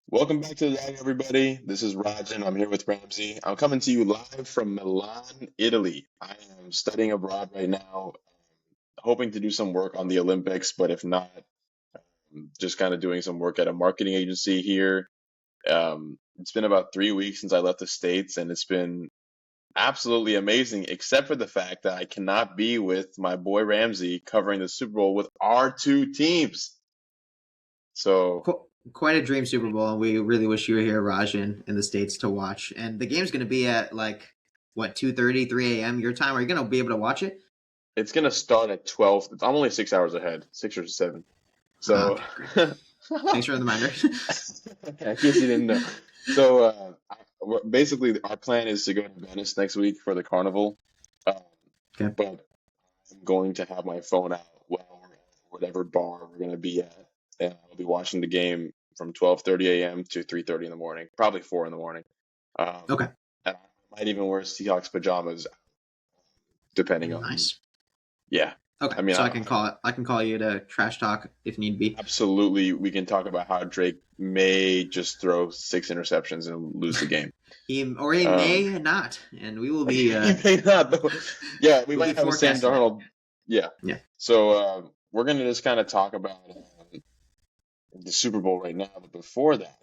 Welcome back to the Dagger, everybody. This is Rajan. I'm here with Ramsey. I'm coming to you live from Milan, Italy. I am studying abroad right now, hoping to do some work on the Olympics, but if not, just kind of doing some work at a marketing agency here. It's been about 3 weeks since I left the States, and it's been absolutely amazing, except for the fact that I cannot be with my boy Ramsey covering the Super Bowl with our two teams. So Quite a dream Super Bowl, and we really wish you were here, Rajan, in the States to watch. And the game's going to be at like what 2:30, 3 a.m. your time. Are you going to be able to watch it? it's gonna start at 12. I'm only 6 hours ahead, 6 or 7. So, Okay, great. Thanks for the reminder. in case you didn't know. So, basically, our plan is to go to Venice next week for the carnival. Um, Okay. but I'm going to have my phone out while we're at whatever bar we're going to be at, and I'll be watching the game from 12:30 a.m. to 3:30 in the morning, probably 4 in the morning. Um, Okay. and I might even wear Seahawks pajamas, depending on, Nice. yeah. Okay, I mean, so I can call you to trash talk if need be. absolutely, we can talk about how Drake may just throw 6 interceptions and lose the game. He Um, may not, and we will be he may not, though. Yeah, we we'll be might have a Sam forecasting that. Darnold. Yeah. Yeah. So we're gonna just kind of talk about the Super Bowl right now, but before that,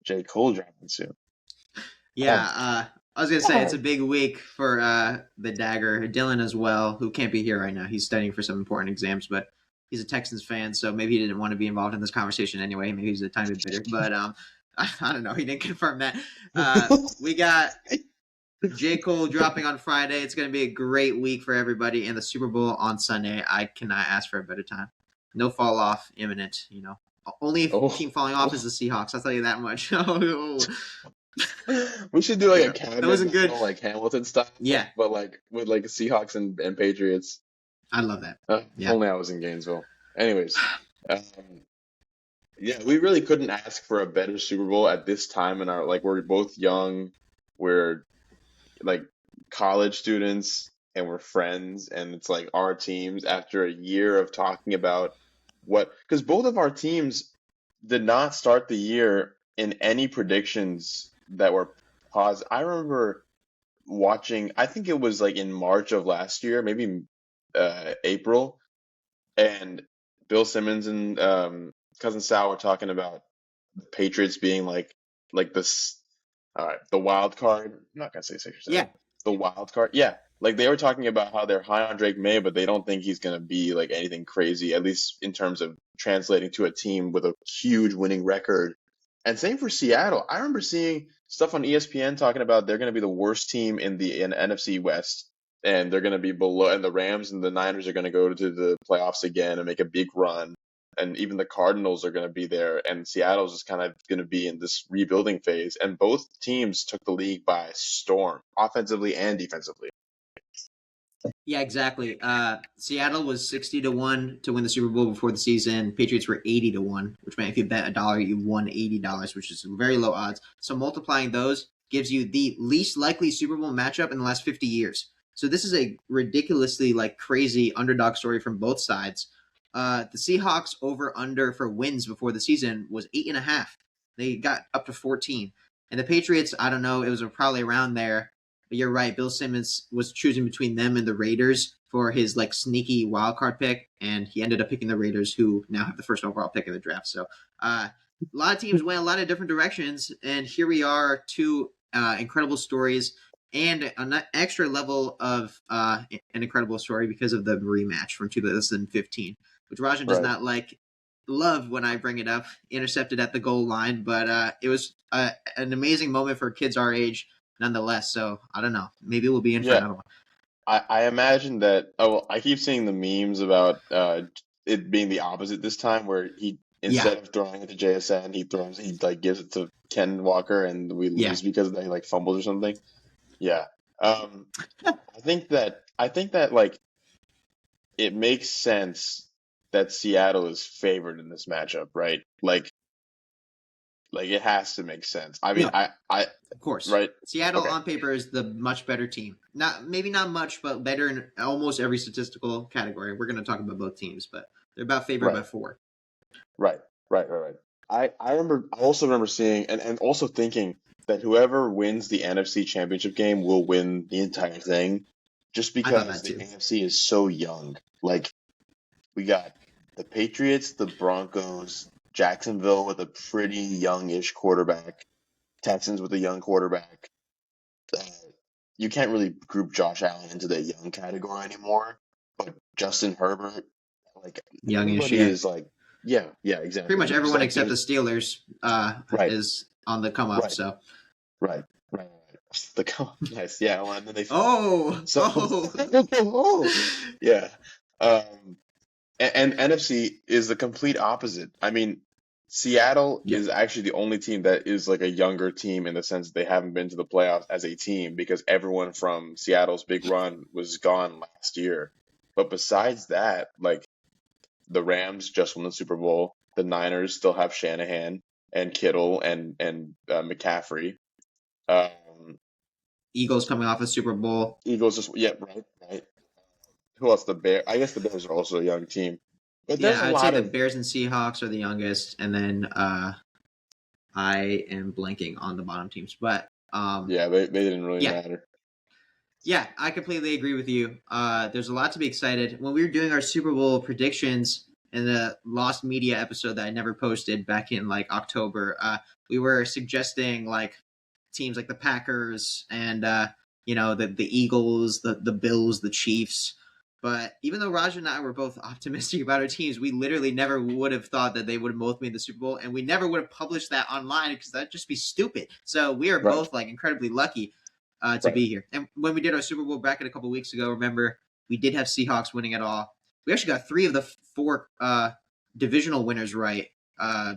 J. Cole dropping soon. Yeah, Oh, I was gonna say it's a oh, big week for the Dagger. Dylan as well, who can't be here right now. He's studying for some important exams, but he's a Texans fan, so maybe he didn't want to be involved in this conversation anyway. Maybe he's a tiny bit bitter, but I don't know. He didn't confirm that. We got J. Cole dropping on Friday. It's gonna be a great week for everybody, and the Super Bowl on Sunday. I cannot ask for a better time. No fall off imminent. Only oh, team falling off is oh. the Seahawks. I'll tell you that much. Oh, We should do like a yeah, that cabinet wasn't good. battle, like Hamilton style, Yeah, but like with like Seahawks and Patriots. I love that. If Yeah. only I was in Gainesville. Anyways, um, yeah, we really couldn't ask for a better Super Bowl at this time in our like we're both young, we're like college students and we're friends and it's like our teams after a year of talking about what because both of our teams did not start the year in any predictions that were positive. I remember watching, I think it was like in March of last year, maybe April, and Bill Simmons and Cousin Sal were talking about the Patriots being like this the wild card. I'm not gonna say 6 or 7. Yeah. The wild card. Yeah. Like they were talking about how they're high on Drake Maye, but they don't think he's gonna be like anything crazy, at least in terms of translating to a team with a huge winning record. And same for Seattle. I remember seeing stuff on ESPN talking about they're gonna be the worst team in NFC West, and they're gonna be below, and the Rams and the Niners are gonna go to the playoffs again and make a big run, and even the Cardinals are going to be there, and Seattle's just kind of going to be in this rebuilding phase. And both teams took the league by storm, offensively and defensively. Yeah, exactly. Seattle was 60-1 to win the Super Bowl before the season. Patriots were 80-1, which meant if you bet $1, you won $80, which is very low odds. So multiplying those gives you the least likely Super Bowl matchup in the last 50 years. So this is a ridiculously like crazy underdog story from both sides. The Seahawks over under for wins before the season was 8.5. They got up to 14. And the Patriots, I don't know, it was probably around there. But you're right. Bill Simmons was choosing between them and the Raiders for his like sneaky wild card pick, and he ended up picking the Raiders, who now have the first overall pick in the draft. So a lot of teams went a lot of different directions, and here we are, two incredible stories and an extra level of an incredible story because of the rematch from 2015, which Rajan does Right. not like love when I bring it up. Intercepted at the goal line, but it was an amazing moment for kids our age nonetheless. So I don't know. Maybe we'll be in for Yeah. another one. I imagine that. Oh, well, I keep seeing the memes about it being the opposite this time, where he Yeah, instead of throwing it to JSN, he like gives it to Ken Walker, and we yeah, lose because they like fumbles or something. Yeah. Um, I think that like it makes sense that Seattle is favored in this matchup, right? Like it has to make sense. I mean, no, I of course. right? Seattle Okay, on paper is the much better team. Not maybe not much, but better in almost every statistical category. We're going to talk about both teams, but they're about favored by right, 4. right, right. I also remember seeing and also thinking that whoever wins the NFC Championship game will win the entire thing, just I thought because that the too. AFC is so young. Like we got the Patriots, the Broncos, Jacksonville with a pretty youngish quarterback, Texans with a young quarterback. Uh, you can't really group Josh Allen into the young category anymore, but Justin Herbert, like Youngish, everybody yeah. is like, yeah, yeah, Pretty exactly. much Because everyone like except the there's Steelers right, is on the come up. right, So, right, right, right. Nice, yeah. Well, and then they fell. oh, So, oh, oh, yeah. Um, and NFC is the complete opposite. I mean, Seattle yeah, is actually the only team that is like a younger team in the sense that they haven't been to the playoffs as a team because everyone from Seattle's big run was gone last year. But besides that, like the Rams just won the Super Bowl. The Niners still have Shanahan and Kittle and McCaffrey. Um, Eagles coming off a Super Bowl. Eagles just yeah, right, right. Who else? The Bear. I guess the Bears are also a young team, but Yeah, there's a I would say lot the of Bears and Seahawks are the youngest, and then I am blanking on the bottom teams, but yeah. They didn't really yeah, matter. yeah, I completely agree with you. There's a lot to be excited. When we were doing our Super Bowl predictions in the Lost Media episode that I never posted back in like October, we were suggesting like teams like the Packers and the Eagles, the Bills, the Chiefs. But even though Raj and I were both optimistic about our teams, we literally never would have thought that they would have both made the Super Bowl, and we never would have published that online because that'd just be stupid. So we are Right, both like incredibly lucky to right. be here. And when we did our Super Bowl bracket a couple weeks ago, remember we did have Seahawks winning it all. We actually got three of the four divisional winners right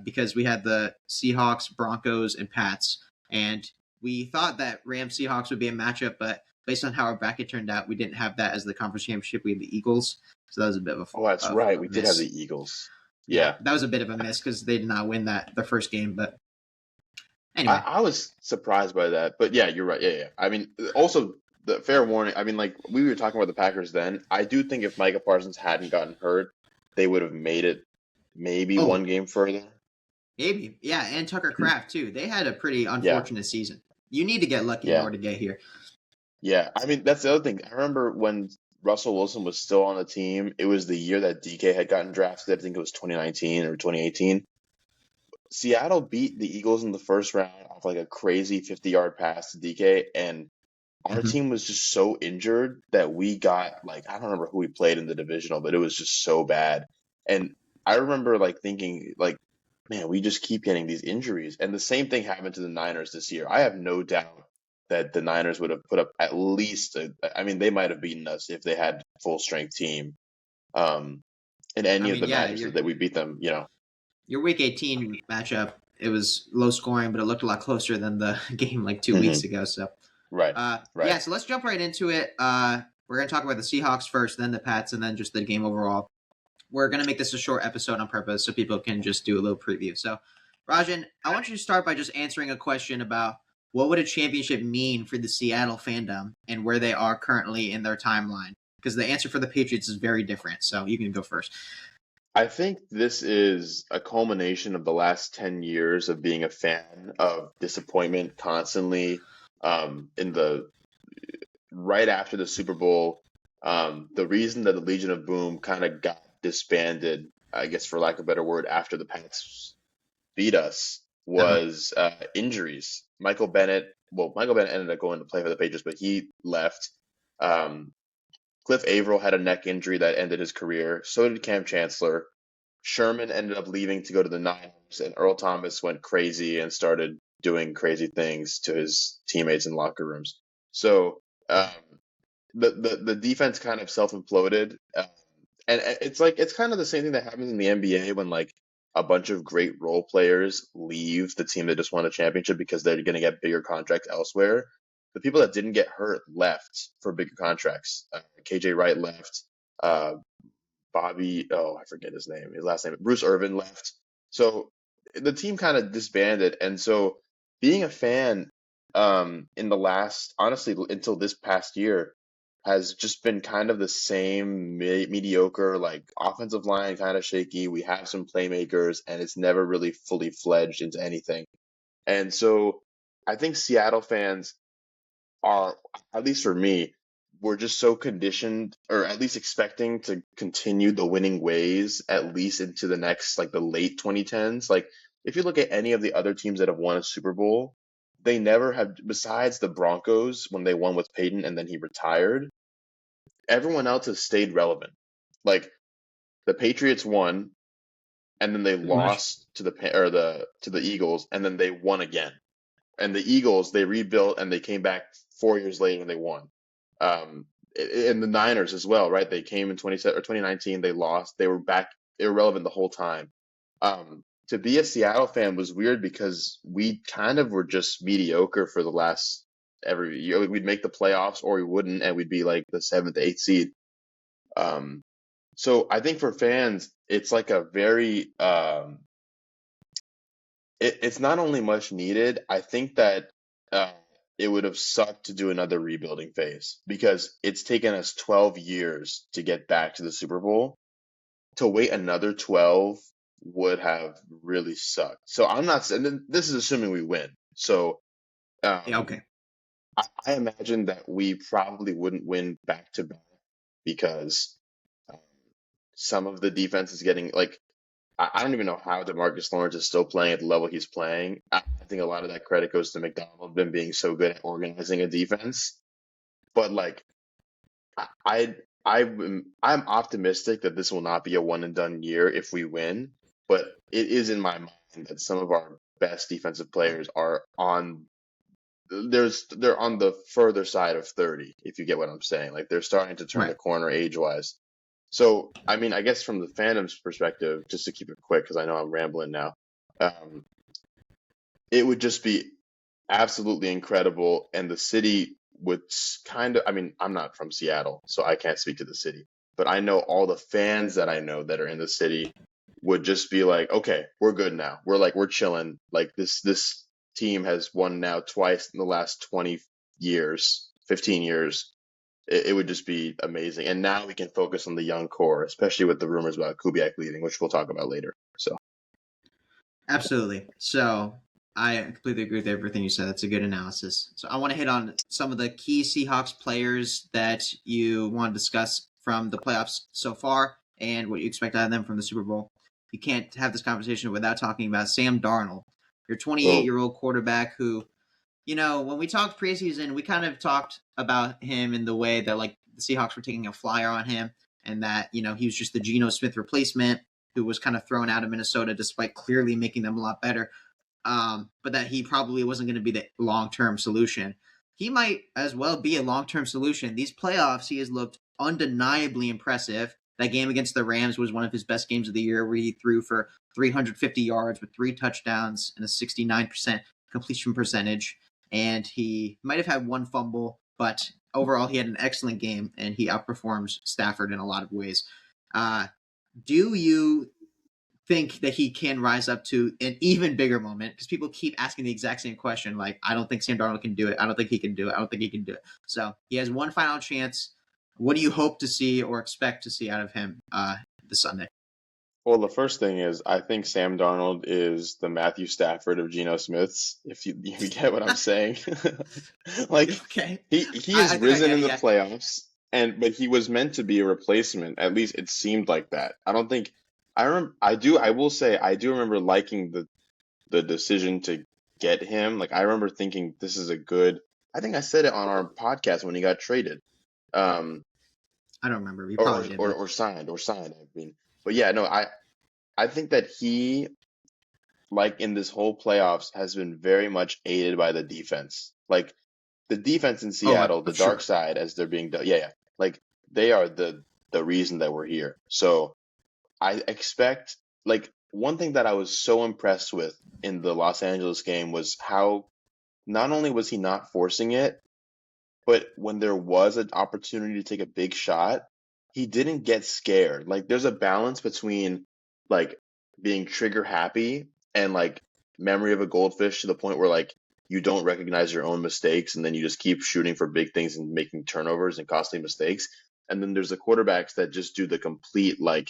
because we had the Seahawks, Broncos, and Pats. And we thought that Rams Seahawks would be a matchup, but based on how our bracket turned out, we didn't have that as the conference championship. We had the Eagles, so that was a bit of Oh, that's of right. a We did have miss. the Eagles. Yeah, Yeah, that was a bit of a miss because they did not win that the first game. But I, anyway, I was surprised by that, but yeah, you're right. Yeah, yeah. I mean, also the fair warning. I mean, like we were talking about the Packers then. I do think if Micah Parsons hadn't gotten hurt, they would have made it maybe oh, one game further. maybe. Yeah, and Tucker Craft too. They had a pretty Yeah, unfortunate season. You need to get lucky in yeah, order to get here. yeah. I mean, that's the other thing. I remember when Russell Wilson was still on the team. It was the year that DK had gotten drafted. I think it was 2019 or 2018. Seattle beat the Eagles in the first round off like a crazy 50-yard pass to DK, and our Mhm. team was just so injured that we got like I don't remember who we played in the divisional, but it was just so bad. And I remember like thinking like, man, we just keep getting these injuries. And the same thing happened to the Niners this year. I have no doubt that the Niners would have put up at least I mean, they might have beaten us if they had a full strength team. Um, in I any of mean, the yeah, matches that we beat them, you know. your Week 18 matchup. It was low scoring, but it looked a lot closer than the game like 2 weeks Hmm. ago. So Right, right. yeah, so let's jump right into it. We're going to talk about the Seahawks first, then the Pats, and then just the game overall. We're going to make this a short episode on purpose so people can just do a little preview. So, Rajan, I want you to start by just answering a question about what would a championship mean for the Seattle fandom and where they are currently in their timeline? Because the answer for the Patriots is very different. So you can go first. I think this is a culmination of the last 10 years of being a fan of disappointment constantly. In the right after the Super Bowl, the reason that the Legion of Boom kind of got disbanded, I guess for lack of a better word, after the Pats beat us Uh-huh. was injuries. Michael Bennett ended up going to play for the Patriots, but he left. Um, Cliff Averill had a neck injury that ended his career. So did Cam Chancellor. Sherman ended up leaving to go to the Niners, and Earl Thomas went crazy and started doing crazy things to his teammates in locker rooms. So um, the defense kind of self imploded, and it's kind of the same thing that happens in the NBA when like a bunch of great role players leave the team that just won a championship because they're going to get bigger contracts elsewhere. The people that didn't get hurt left for bigger contracts. KJ Wright left. Uh, Bobby, oh, I forget his name, his last name, Bruce Irvin left. So the team kind of disbanded. And so being a fan in the last, honestly, until this past year, has just been kind of the same mediocre, like offensive line kind of shaky. We have some playmakers, and it's never really fully fledged into anything. And so I think Seattle fans are, at least for me, we're just so conditioned, or at least expecting to continue the winning ways at least into the next, like the late 2010s. Like if you look at any of the other teams that have won a Super Bowl, they never have, besides the Broncos when they won with Peyton and then he retired, everyone else has stayed relevant. Like the Patriots won and then they Pretty much. lost to the Eagles and then they won again. And the Eagles, they rebuilt and they came back 4 years later and they won. Um, and the Niners as well, right? They came in 2019, they lost, they were back, they were relevant the whole time. To be a Seattle fan was weird because we kind of were just mediocre for the last every year. We'd make the playoffs or we wouldn't, and we'd be like the seventh, eighth seed. Um, so I think for fans, it's like a very it's not only much needed. I think that uh, it would have sucked to do another rebuilding phase because it's taken us 12 years to get back to the Super Bowl. To wait another 12 would have really sucked. So I'm not saying this is assuming we win. So Yeah, um, okay. I imagine that we probably wouldn't win back to back because um, some of the defense is getting like I don't even know how DeMarcus Lawrence is still playing at the level he's playing. I think a lot of that credit goes to McDonald been being so good at organizing a defense. But like I I'm optimistic that this will not be a one and done year if we win. But it is in my mind that some of our best defensive players are on they're on the further side of 30, if you get what I'm saying. Like they're starting to turn the Right. corner age wise. So, I mean, I guess from the fandom's perspective, just to keep it quick, because I know I'm rambling now, um, it would just be absolutely incredible. And the city would kind of, I mean, I'm not from Seattle, so I can't speak to the city, but I know all the fans that I know that are in the city would just be like, okay, we're good now. We're chilling. Like this team has won now twice in the last 20 years, 15 years. It would just be amazing. And now we can focus on the young core, especially with the rumors about Kubiak leaving, which we'll talk about later. So, Absolutely. So I completely agree with everything you said. That's a good analysis. So I want to hit on some of the key Seahawks players that you want to discuss from the playoffs so far and what you expect out of them from the Super Bowl. You can't have this conversation without talking about Sam Darnold, your 28-year-old boom. year old quarterback who, when we talked preseason, we kind of talked about him in the way that like the Seahawks were taking a flyer on him and that, he was just the Geno Smith replacement who was kind of thrown out of Minnesota despite clearly making them a lot better. But that he probably wasn't going to be the long term solution. He might as well be a long term solution. These playoffs, he has looked undeniably impressive. That game against the Rams was one of his best games of the year, where he threw for 350 yards with 3 touchdowns and a 69% completion percentage. And he might have had one fumble, but overall, he had an excellent game and he outperforms Stafford in a lot of ways. Uh, do you think that he can rise up to an even bigger moment? Because people keep asking the exact same question. Like, I don't think Sam Darnold can do it. I don't think he can do it. I don't think he can do it. So he has one final chance. What do you hope to see or expect to see out of him this Sunday? Well, the first thing is I think Sam Darnold is the Matthew Stafford of Geno Smith's, if you get what I'm saying. Like Okay. he I has think I risen get in it. the Yeah. playoffs but he was meant to be a replacement. At least it seemed like that. I don't think I will say I do remember liking the decision to get him. Like I remember thinking this is a good I think I said it on our podcast when he got traded. Um I don't remember. You probably did, but or signed, I mean. But yeah, no, I think that he, like in this whole playoffs, has been very much aided by the defense. Like the defense in oh, Seattle, the I'm dark sure. side, as they're being done. Yeah, yeah. Like they are the reason that we're here. So I expect like one thing that I was so impressed with in the Los Angeles game was how not only was he not forcing it, but when there was an opportunity to take a big shot, he didn't get scared. Like there's a balance between like being trigger happy and like memory of a goldfish to the point where like you don't recognize your own mistakes and then you just keep shooting for big things and making turnovers and costly mistakes. And then there's the quarterbacks that just do the complete, like,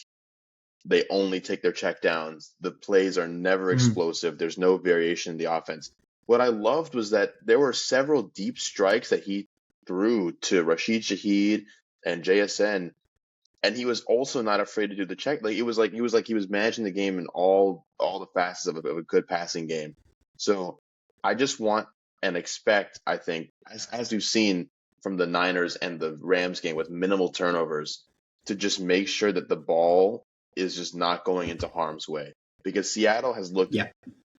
they only take their checkdowns. The plays are never Mhm. explosive. There's no variation in the offense. What I loved was that there were several deep strikes that he threw to Rashid Shaheed and JSN, and he was also not afraid to do the check. Like he was managing the game in all the facets of a good passing game. So I just want and expect, I think, as we've seen from the Niners and the Rams game with minimal turnovers, to just make sure that the ball is just not going into harm's way. Because Seattle has looked Yeah,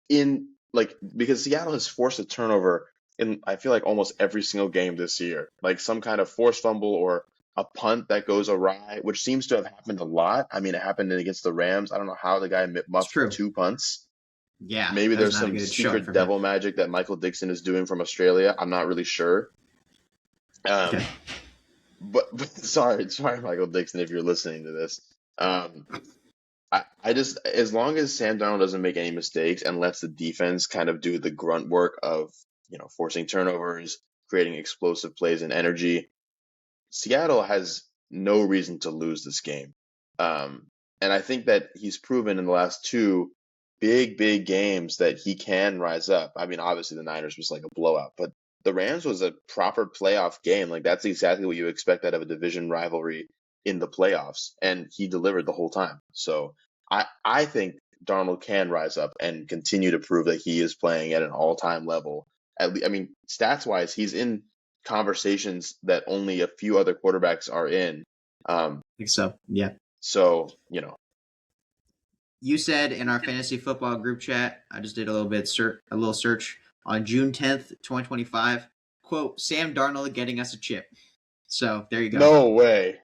in like because Seattle has forced a turnover in, I feel like, almost every single game this year. Like some kind of forced fumble or a punt that goes awry, which seems to have happened a lot. I mean, it happened against the Rams. I don't know how the guy it's muffed true. two punts. Yeah, Maybe that was there's not a some good showing secret from him. devil magic that Michael Dixon is doing from Australia. I'm not really sure. Okay. Um, but sorry, Michael Dixon, if you're listening to this. Um, I just, as long as Sam Darnold doesn't make any mistakes and lets the defense kind of do the grunt work of, forcing turnovers, creating explosive plays and energy, Seattle has no reason to lose this game. Um, and I think that he's proven in the last two big games that he can rise up. I mean, obviously the Niners was like a blowout, but the Rams was a proper playoff game. Like that's exactly what you expect out of a division rivalry in the playoffs, and he delivered the whole time. So I think Darnold can rise up and continue to prove that he is playing at an all-time level. I mean, stats wise, he's in conversations that only a few other quarterbacks are in. Um, I think so. Yeah. so You said in our fantasy football group chat, I just did a little search on June 10th, 2025. Quote, Sam Darnold getting us a chip. So there you go. no way.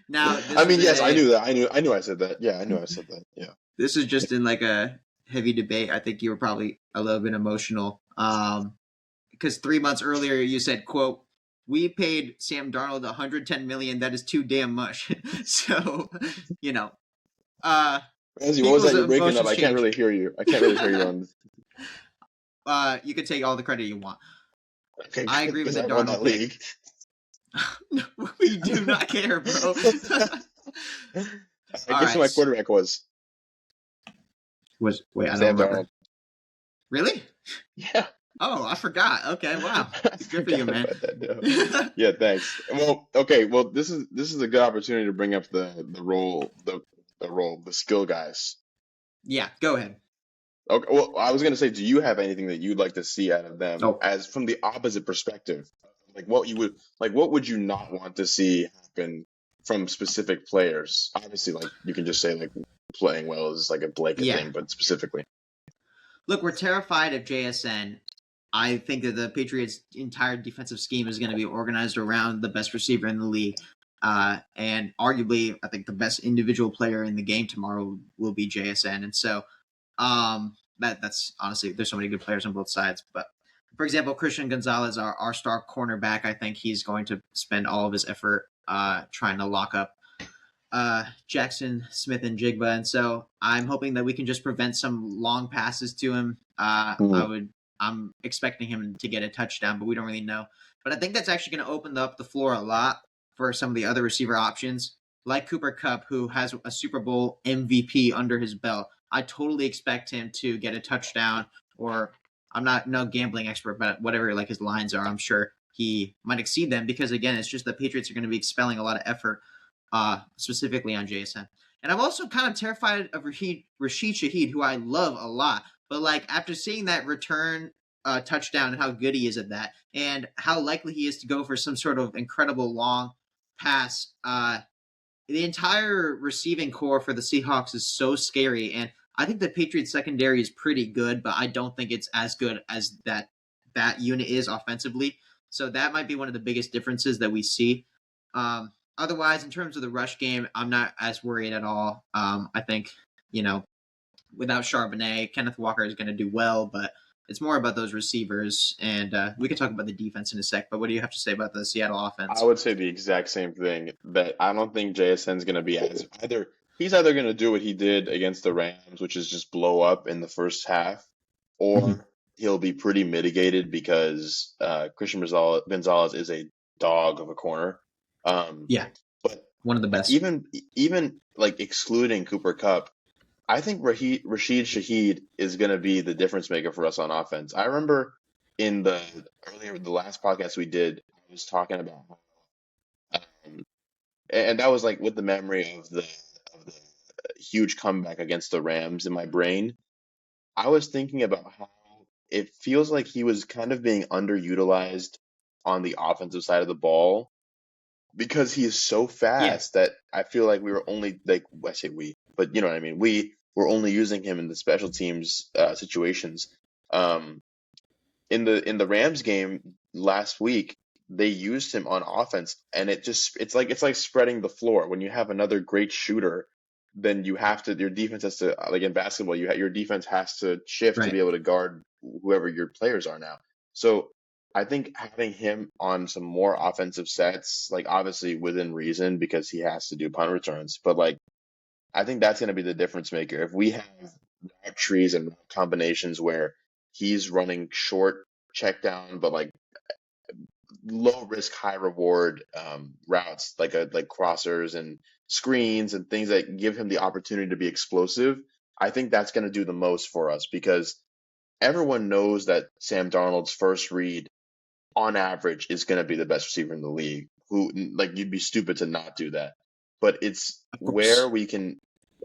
Now, this I was mean, in yes, I a knew that. I knew I said that. Yeah, I knew I said that. Yeah. this is just in like a heavy debate. I think you were probably a little bit emotional. Because 3 months earlier you said, quote, we paid Sam Darnold 110 million. That is too damn much. So, you know, uh Angie, what was people's that? You're breaking up. emotions I can't change. really hear you. I can't really hear you on. You can take all the credit you want. Okay, I good, agree with because the I won Darnold that pick. league. We do not care, bro. I All guess who right. my quarterback was. Wait, I don't Sam remember. Darnold. Really? Yeah. Oh, I forgot. Okay, wow. I Good for you, forgot man. about that. Yeah, thanks. Well, okay. Well, this is a good opportunity to bring up the skill guys. Yeah, go ahead. Okay. Well, I was gonna say, do you have anything that you'd like to see out of them Oh, as from the opposite perspective? What would you not want to see happen from specific players? Obviously, like you can just say like playing well is like a blanket yeah. thing, but specifically. Look, we're terrified of JSN. I think that the Patriots' entire defensive scheme is going to be organized around the best receiver in the league. And arguably, I think the best individual player in the game tomorrow will be JSN. And so that's honestly, there's so many good players on both sides. But for example, Christian Gonzalez, our star cornerback, I think he's going to spend all of his effort trying to lock up Jackson Smith and Jigba, and so I'm hoping that we can just prevent some long passes to him. Hmm. I'm expecting him to get a touchdown, but we don't really know. But I think that's actually going to open up the floor a lot for some of the other receiver options, like Cooper Kupp, who has a Super Bowl MVP under his belt. I totally expect him to get a touchdown, or I'm not no gambling expert, but whatever like his lines are, I'm sure he might exceed them because again, it's just the Patriots are going to be expelling a lot of effort specifically on JSN. And I'm also kind of terrified of Rashid Shaheed, who I love a lot. But like after seeing that return touchdown and how good he is at that, and how likely he is to go for some sort of incredible long pass, the entire receiving core for the Seahawks is so scary. And I think the Patriots secondary is pretty good, but I don't think it's as good as that unit is offensively. So that might be one of the biggest differences that we see. Otherwise, in terms of the rush game, I'm not as worried at all. I think, you know, without Charbonnet, Kenneth Walker is going to do well, but it's more about those receivers. And we can talk about the defense in a sec, but what do you have to say about the Seattle I offense? would say the exact same thing, that I don't think JSN's going to be he's either going to do what he did against the Rams, which is just blow up in the first half, Mm-hmm. or he'll be pretty mitigated because Christian Gonzalez is a dog of a corner. Um, Yeah, but one of the best. even like excluding Cooper Cup, I think Rashid Shaheed is going to be the difference maker for us on offense. I remember in the last podcast we did, I was talking about um, and that was like with the memory of the huge comeback against the Rams in my brain. I was thinking about how it feels like he was kind of being underutilized on the offensive side of the ball because he is so Yeah, fast that I feel like we were only like I say we, but you know what I mean. We were only using him in the special teams situations. Um, in the Rams game last week, they used him on offense, and it's like spreading the floor. When you have another great shooter, then your defense has to like in basketball, your defense has to shift to be right. able to guard whoever your players are now. So I think having him on some more offensive sets, like obviously within reason because he has to do punt returns, but like I think that's going to be the difference maker. If we have route trees and combinations where he's running short check down, but like low risk, high reward routes, like crossers and screens and things that give him the opportunity to be explosive, I think that's going to do the most for us because everyone knows that Sam Darnold's first read on average is going to be the best receiver in the league. Who like you'd be stupid to not do that. But it's Of where course. we can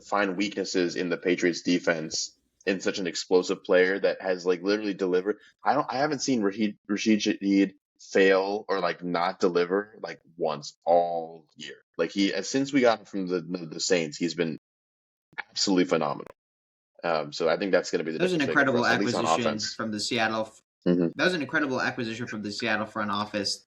find weaknesses in the Patriots defense in such an explosive player that has like literally delivered. I haven't seen Rashid Shaheed fail or like not deliver like once all year. Like since we got him from the Saints, he's been absolutely phenomenal. So I think that's going to be the That was an difference maker for incredible us, at least on acquisition offense. from the Seattle. Hmm. That was an incredible acquisition from the Seattle front office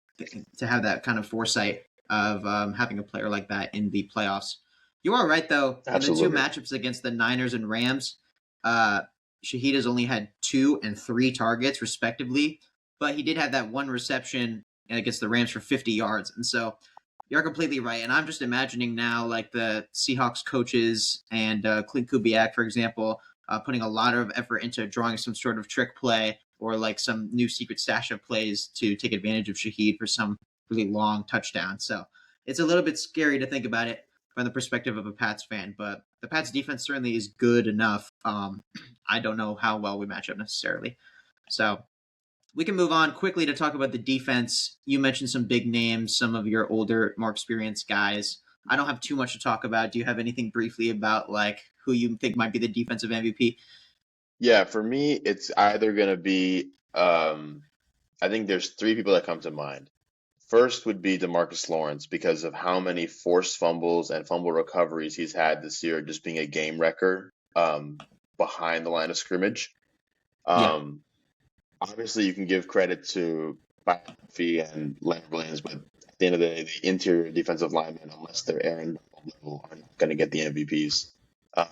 to have that kind of foresight of having a player like that in the playoffs. You are right, though. In the two Absolutely. matchups against the Niners and Rams, uh, Shahid has only had 2 and 3 targets, respectively, but he did have that one reception against the Rams for 50 yards. And so you're completely right. And I'm just imagining now, like the Seahawks coaches and Clint Kubiak, for example, putting a lot of effort into drawing some sort of trick play or like some new secret stash of plays to take advantage of Shaheed for some really long touchdown. So it's a little bit scary to think about it from the perspective of a Pats fan, but the Pats defense certainly is good enough. I don't know how well we match up necessarily. So we can move on quickly to talk about the defense. You mentioned some big names, some of your older, more experienced guys. I don't have too much to talk about. Do you have anything briefly about like who you think might be the defensive MVP? Yeah, for me, it's either going to be, I think there's three people that come to mind. First would be Demarcus Lawrence because of how many forced fumbles and fumble recoveries he's had this year, just being a game wrecker behind the line of scrimmage. Yeah, Um, Obviously, you can give credit to Fee and Leonard Williams, but at the end of the day, the interior defensive linemen, unless they're Aaron Donald level, are not going to get the MVPs. Um,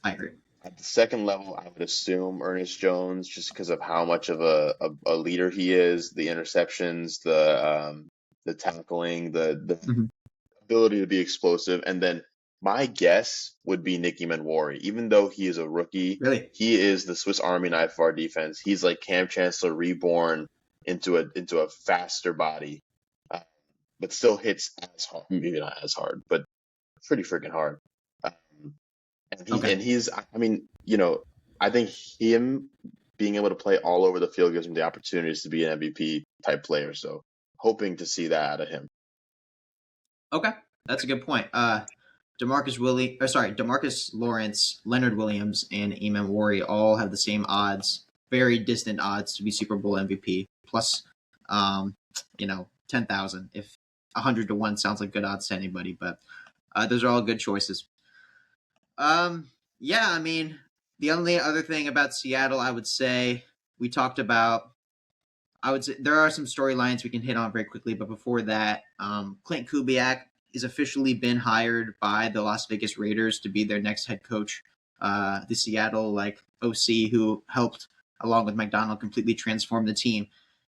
I agree. At the second level, I would assume Ernest Jones, just because of how much of a leader he is, the interceptions, the tackling, the Mm-hmm. ability to be explosive, and then my guess would be Nicky Manwari. Even though he is a rookie, Really? he is the Swiss Army knife of our defense. He's like Cam Chancellor reborn into a faster body, uh, but still hits as hard. Maybe not as hard, but pretty freaking hard. Um, Okay. he's I mean, you know, I think him being able to play all over the field gives him the opportunities to be an MVP type player. So hoping to see that out of him. Okay. That's a good point. Demarcus Lawrence, Leonard Williams, and Eamon Wari all have the same odds, very distant odds to be Super Bowl MVP. Plus, 10,000. If 100 to 1 sounds like good odds to anybody, but those are all good choices. Yeah, I mean, the only other thing about Seattle, I would say, we talked about. I would say there are some storylines we can hit on very quickly, but before that, Clint Kubiak is officially been hired by the Las Vegas Raiders to be their next head coach. The Seattle OC who helped along with McDonald completely transform the team.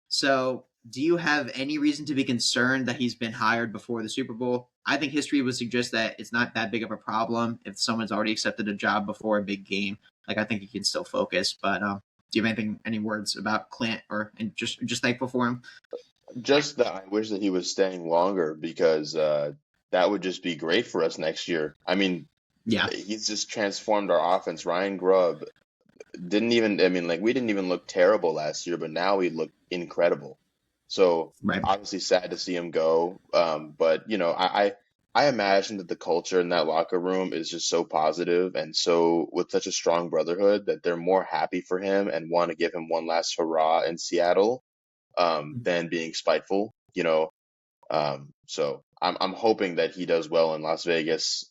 So, do you have any reason to be concerned that he's been hired before the Super Bowl? I think history would suggest that it's not that big of a problem if someone's already accepted a job before a big game. Like, I think he can still focus. But do you have any words about Clint and just thankful for him? Just that I wish that he was staying longer because that would just be great for us next year. I mean, Yeah, he's just transformed our offense. Ryan Grubb didn't even, I mean, like we didn't even look terrible last year, but now we look incredible. So right. obviously sad to see him go. But you know, I imagine that the culture in that locker room is just so positive and so with such a strong brotherhood that they're more happy for him and want to give him one last hurrah in Seattle than being spiteful, you know. So I'm hoping that he does well in Las Vegas.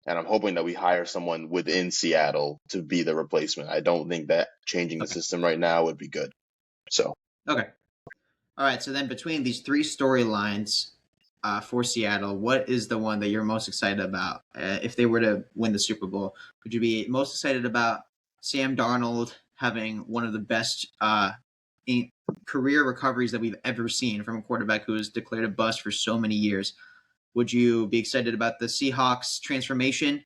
And I'm hoping that we hire someone within Seattle to be the replacement. I don't think that changing the Okay. system right now would be good. So Okay. All right. So then between these three storylines for Seattle, what is the one that you're most excited about if they were to win the Super Bowl? Would you be most excited about Sam Darnold having one of the best career recoveries that we've ever seen from a quarterback who was declared a bust for so many years? Would you be excited about the Seahawks transformation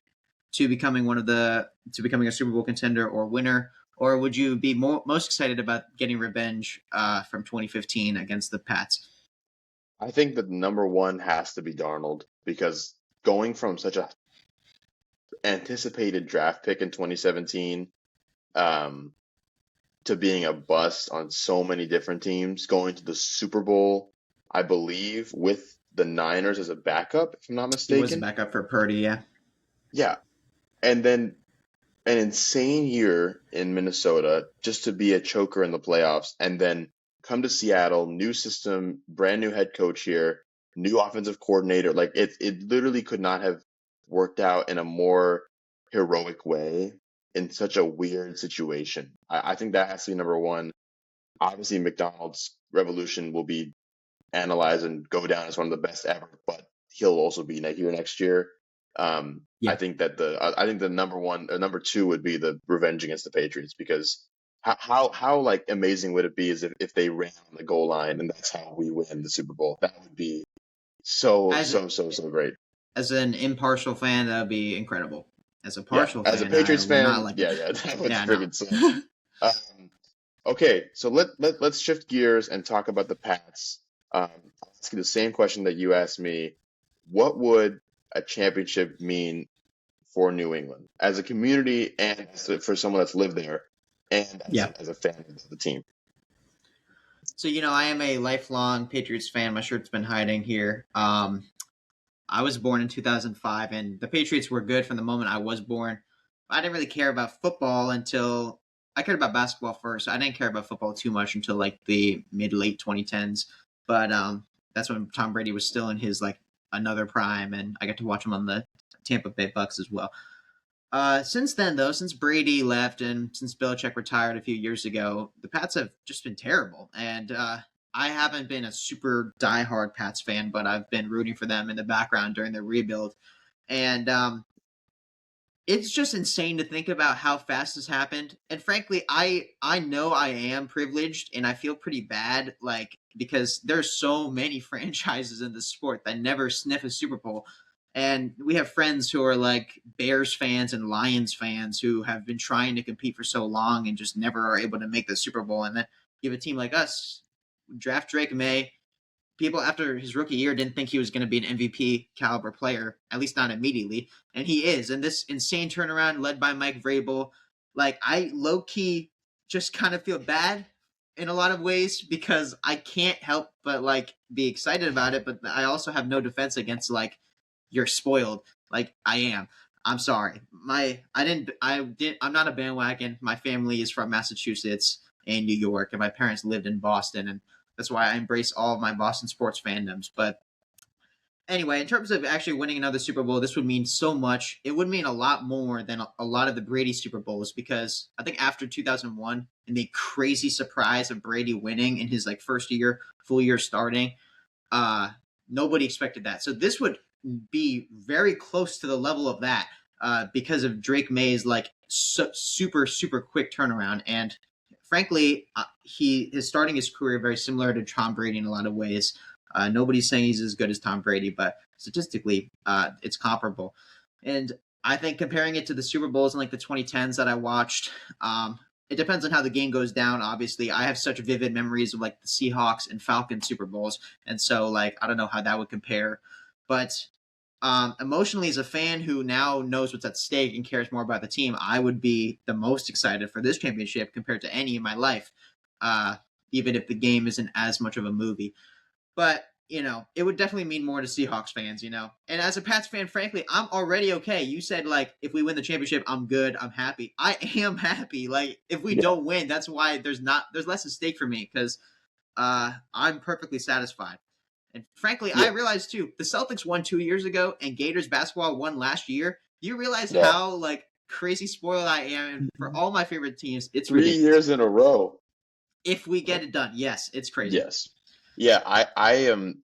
to becoming a Super Bowl contender or winner? Or would you be most excited about getting revenge from 2015 against the Pats? I think that number one has to be Darnold because going from such a anticipated draft pick in 2017 um, to being a bust on so many different teams, going to the Super Bowl, I believe, with the Niners as a backup, if I'm not He was a mistaken. backup for Purdy, yeah. Yeah. And then an insane year in Minnesota just to be a choker in the playoffs and then come to Seattle, new system, brand new head coach here, new offensive coordinator. Like it literally could not have worked out in a more heroic way in such a weird situation. I think that has to be number one. Obviously, McDonald's revolution will be analyze and go down as one of the best ever, but he'll also be here next year. I Yeah. think that I think the number one or number two would be the revenge against the Patriots because how like amazing would it be is if they ran on the goal line and that's how we win the Super Bowl. That would be so As so so so great. as an impartial fan, that would be incredible. As a Yeah, partial as a fan, I Patriots will not fan, like it. yeah, yeah, that would Yeah, no. friggin' suck. Um, Okay, so let's shift gears and talk about the Pats. I'll ask you the same question that you asked me. What would a championship mean for New England as a community and for someone that's lived there and Yeah. as a fan of the team? So, I am a lifelong Patriots fan. My shirt's been hiding here. I was born in 2005, and the Patriots were good from the moment I was born. I didn't really care about football until I cared about basketball first. I didn't care about football too much until like the mid late 2010s. But that's when Tom Brady was still in his like another prime, and I got to watch him on the Tampa Bay Bucks as well. Since then, though, since Brady left and since Belichick retired a few years ago, the Pats have just been terrible. And I haven't been a super diehard Pats fan, but I've been rooting for them in the background during their rebuild. And it's just insane to think about how fast this happened. And frankly, I know I am privileged, and I feel pretty bad, like because there's so many franchises in the sport that never sniff a Super Bowl. And we have friends who are like Bears fans and Lions fans who have been trying to compete for so long and just never are able to make the Super Bowl. And then you have a team like us, draft Drake Maye. People after his rookie year didn't think he was going to be an MVP caliber player, at least not immediately, and he is. And this insane turnaround led by Mike Vrabel, like I low key just kind of feel bad in a lot of ways because I can't help but like be excited about it, but I also have no defense against like you're spoiled. Like I am. I'm sorry. I'm not a bandwagon. My family is from Massachusetts and New York, and my parents lived in Boston, and that's why I embrace all of my Boston sports fandoms. But anyway, in terms of actually winning another Super Bowl, this would mean so much. It would mean a lot more than a lot of the Brady Super Bowls because I think after 2001 and the crazy surprise of Brady winning in his like first year, full year starting, uh, nobody expected that. So this would be very close to the level of that because of Drake Maye's like super quick turnaround. And frankly, he is starting his career very similar to Tom Brady in a lot of ways. Nobody's saying he's as good as Tom Brady, but statistically, it's comparable. And I think comparing it to the Super Bowls in like the 2010s that I watched, it depends on how the game goes down. Obviously, I have such vivid memories of like the Seahawks and Falcons Super Bowls, and so like I don't know how that would compare, but emotionally, as a fan who now knows what's at stake and cares more about the team, I would be the most excited for this championship compared to any in my life, uh, even if the game isn't as much of a movie. But it would definitely mean more to Seahawks fans. And as a Pats fan, frankly, I'm already okay. You said like if we win the championship, I'm good, I'm happy. I am happy. Like if we Yeah, don't win, that's why there's less at stake for me because I'm perfectly satisfied. And frankly, yeah, I realized too, the Celtics won 2 years ago and Gators basketball won last year. You realize yeah. how like crazy spoiled I am for all my favorite teams. It's 3 years ridiculous. in a row. If we get it done, yes, it's crazy. Yes. Yeah, I am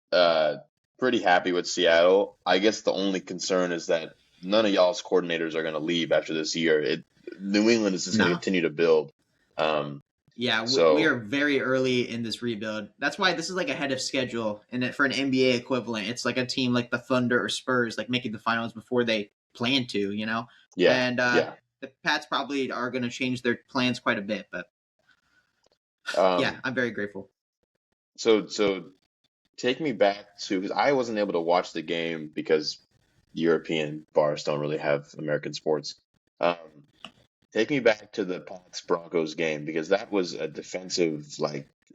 pretty happy with Seattle. I guess the only concern is that none of y'all's coordinators are going to leave after this year. New England is just going to No. continue to build. Um, Yeah, we so are very early in this rebuild. That's why this is like ahead of schedule. And for an NBA equivalent, it's like a team like the Thunder or Spurs, like making the finals before they plan to. yeah, And yeah. the Pats probably are going to change their plans quite a bit. But yeah, Um, I'm very grateful. so take me back to because I wasn't able to watch the game because European bars don't really have American sports. Um, Take me back to the Pats Broncos game because that was a defensive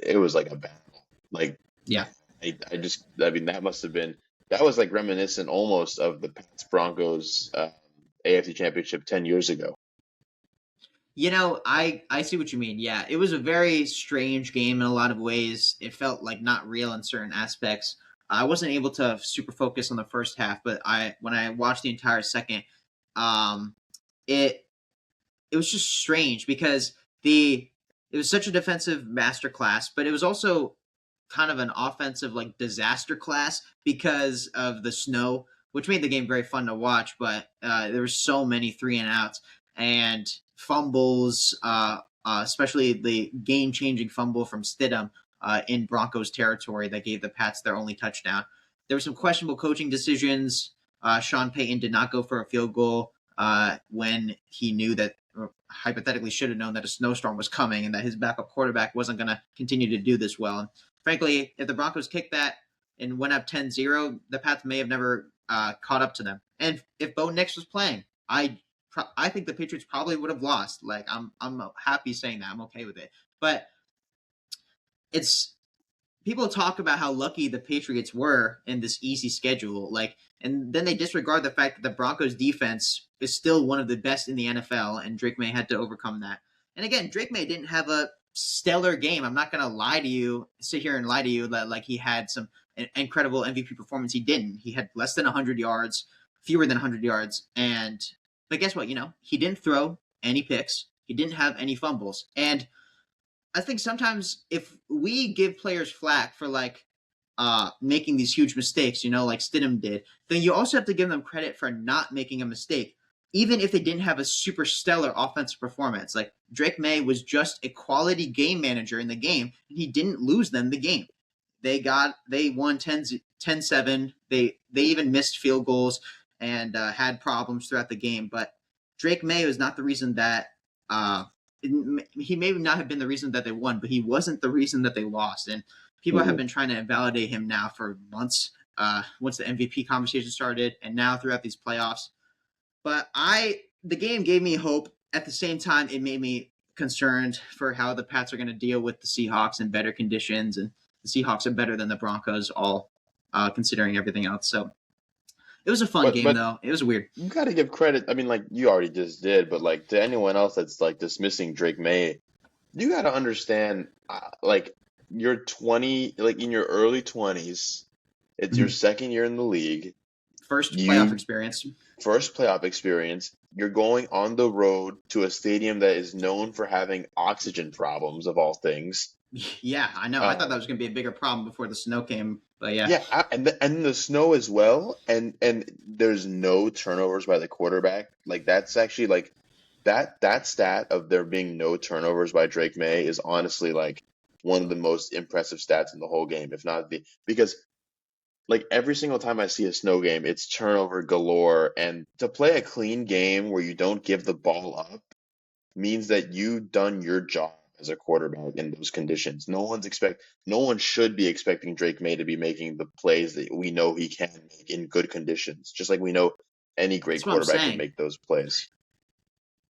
it was like a battle. Like Yeah. I mean that was like reminiscent almost of the Pats Broncos AFC Championship 10 years ago. I see what you mean. Yeah, it was a very strange game in a lot of ways. It felt like not real in certain aspects. I wasn't able to super focus on the first half, but I when I watched the entire second, um, it it was just strange because it was such a defensive masterclass, but it was also kind of an offensive like disaster class because of the snow, which made the game very fun to watch. But there were so many three and outs and fumbles, especially the game changing fumble from Stidham in Broncos territory that gave the Pats their only touchdown. There were some questionable coaching decisions. Sean Payton did not go for a field goal when he knew that, or hypothetically should have known that a snowstorm was coming and that his backup quarterback wasn't going to continue to do this well. And frankly, if the Broncos kicked that and went up 10-0, the Pats may have never caught up to them. And if Bo Nix was playing, I think the Patriots probably would have lost. Like I'm happy saying that. I'm okay with it. But it's people talk about how lucky the Patriots were in this easy schedule, and then they disregard the fact that the Broncos defense is still one of the best in the NFL, and Drake Maye had to overcome that. And again, Drake Maye didn't have a stellar game. I'm not gonna sit here and lie to you that like he had some incredible MVP performance. He didn't. He had less than 100 yards, fewer than 100 yards, and but guess what? He didn't throw any picks. He didn't have any fumbles, and I think sometimes if we give players flack for like making these huge mistakes, like Stidham did, then you also have to give them credit for not making a mistake, even if they didn't have a super stellar offensive performance. Like Drake Maye was just a quality game manager in the game, and he didn't lose them the game. They won 10-7. They even missed field goals and had problems throughout the game. But Drake Maye was not the reason that uh, he may not have been the reason that they won, but he wasn't the reason that they lost. And people have Mhm. been trying to invalidate him now for months. Once the MVP conversation started, and now throughout these playoffs. But the game gave me hope. At the same time, it made me concerned for how the Pats are going to deal with the Seahawks in better conditions, and the Seahawks are better than the Broncos, all considering everything else. So it was a fun But game, but though. It was weird. you got to give credit. I mean, like you already just did, but like to anyone else that's like dismissing Drake May, you got to understand, like you're 20, like in your early 20s, it's your Mhm. second year in the league. First playoff You experience. first playoff experience. You're going on the road to a stadium that is known for having oxygen problems of all things. Yeah, I know. I thought that Um, was going to be a bigger problem before the snow came, but yeah. yeah, and the snow as well, and there's no turnovers by the quarterback. Like that's actually like that stat of there being no turnovers by Drake May is honestly like one of the most impressive stats in the whole game, if not the because like every single time I see a snow game, it's turnover galore, and to play a clean game where you don't give the ball up means that you've done your job as a quarterback in those conditions. No one should be expecting Drake May to be making the plays that we know he can make in good conditions, just like we know any great That's what I'm quarterback can saying. make those plays.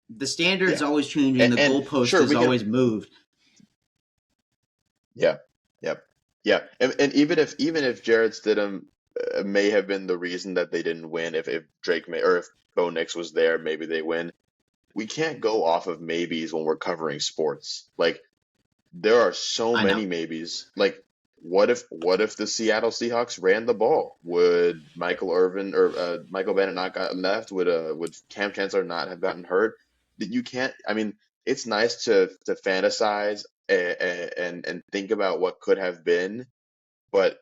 The standard's Yeah. always changing. And, The and goalpost sure, is we can. always moved. Yeah. Yep. Yeah. And even if Jarrett Stidham may have been the reason that they didn't win, if Drake May or if Bo Nix was there, maybe they win. We can't go off of maybes when we're covering sports. Like there are so I know. many maybes. Like what if the Seattle Seahawks ran the ball? Would Michael Irvin or Michael Bennett not got left? Would Cam Chancellor not have gotten hurt? That you can't. I mean, it's nice to fantasize and think about what could have been, but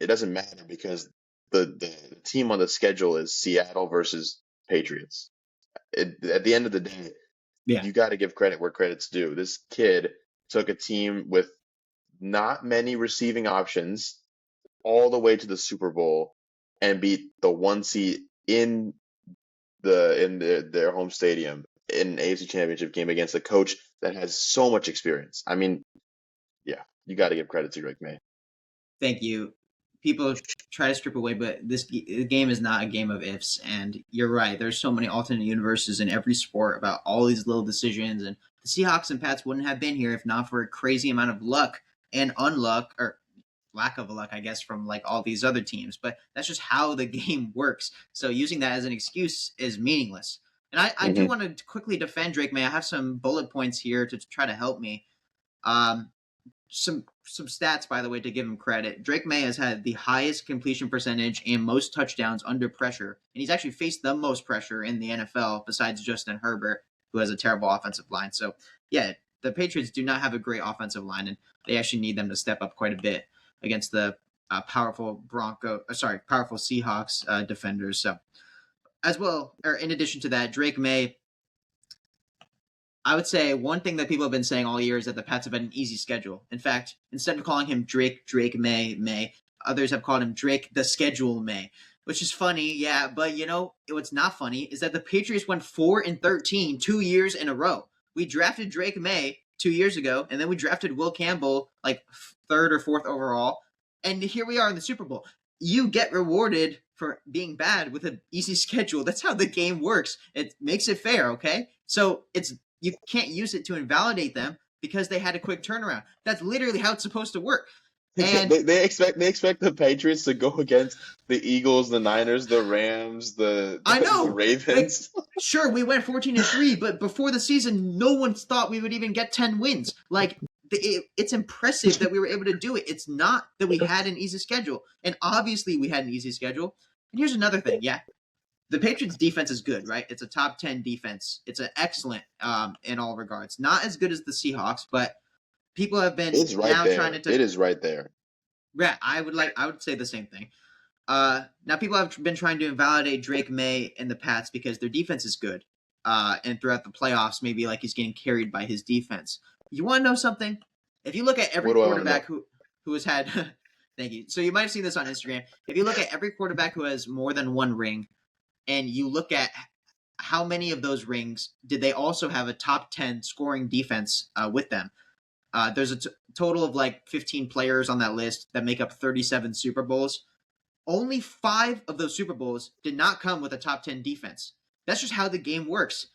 it doesn't matter because the team on the schedule is Seattle versus Patriots. At the end of the day, Yeah. you got to give credit where credit's due. This kid took a team with not many receiving options all the way to the Super Bowl and beat the one seed in their home stadium in an AFC Championship game against a coach that has so much experience. I mean, yeah, you got to give credit to Drake May. Thank you. People try to strip away, but this game is not a game of ifs. And you're right. There's so many alternate universes in every sport about all these little decisions. And the Seahawks and Pats wouldn't have been here if not for a crazy amount of luck and unluck, or lack of luck, I guess, from like all these other teams. But that's just how the game works. So using that as an excuse is meaningless. And I do Hmm. want to quickly defend Drake May. I have some bullet points here to try to help me. Um, some stats, by the way, to give him credit. Drake Maye has had the highest completion percentage and most touchdowns under pressure, and he's actually faced the most pressure in the NFL besides Justin Herbert, who has a terrible offensive line. So, yeah, the Patriots do not have a great offensive line, and they actually need them to step up quite a bit against the powerful Seahawks defenders. So, as well, or in addition to that, Drake Maye, I would say one thing that people have been saying all year is that the Pats have had an easy schedule. In fact, instead of calling him Drake May, others have called him Drake the Schedule May, which is funny, yeah. But what's not funny is that the Patriots went 4-13 2 years in a row. We drafted Drake May 2 years ago, and then we drafted Will Campbell like third or fourth overall, and here we are in the Super Bowl. You get rewarded for being bad with an easy schedule. That's how the game works. It makes it fair, okay? So you can't use it to invalidate them because they had a quick turnaround. That's literally how it's supposed to work. And They expect the Patriots to go against the Eagles, the Niners, the Rams, the I the know, like, Ravens. sure, we went 14-3, but before the season, no one thought we would even get 10 wins. Like, it's impressive that we were able to do it. It's not that we had an easy schedule, and obviously we had an easy schedule. And here's another thing, yeah. The Patriots defense is good, right? It's a top 10 defense. It's an excellent in all regards. Not as good as the Seahawks, but people have been It's right now trying there. to It is right there. yeah, I would say the same thing. Now people have been trying to invalidate Drake May and the Pats because their defense is good. And throughout the playoffs, maybe like he's getting carried by his defense. You want to know something? If you look at every What do I want to know? quarterback who has had thank you. So you might have seen this on Instagram. If you look at every quarterback who has more than one ring, and you look at how many of those rings did they also have a top 10 scoring defense with them. There's a total of like 15 players on that list that make up 37 Super Bowls. Only 5 of those Super Bowls did not come with a top 10 defense. That's just how the game works.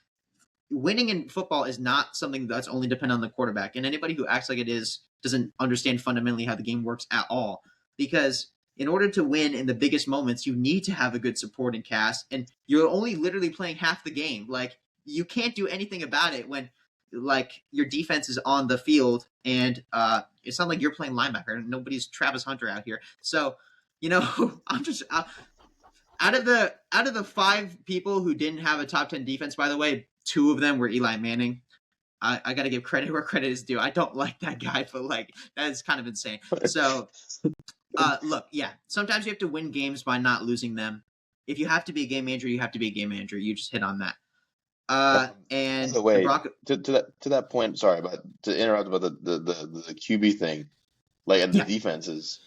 Winning in football is not something that's only dependent on the quarterback. And anybody who acts like it is doesn't understand fundamentally how the game works at all. Because in order to win in the biggest moments, you need to have a good supporting cast. And you're only literally playing half the game. Like, you can't do anything about it when like your defense is on the field and it's not like you're playing linebacker. Nobody's Travis Hunter out here. So, I'm just out of the 5 people who didn't have a top 10 defense, by the way, 2 of them were Eli Manning. I got to give credit where credit is due. I don't like that guy, but like that is kind of insane. So, look, yeah, sometimes you have to win games by not losing them. If you have to be a game manager, you have to be a game manager. You just hit on that. By And the the way, Broncos, to that point, sorry about to interrupt about the QB thing, like and the yeah, defenses.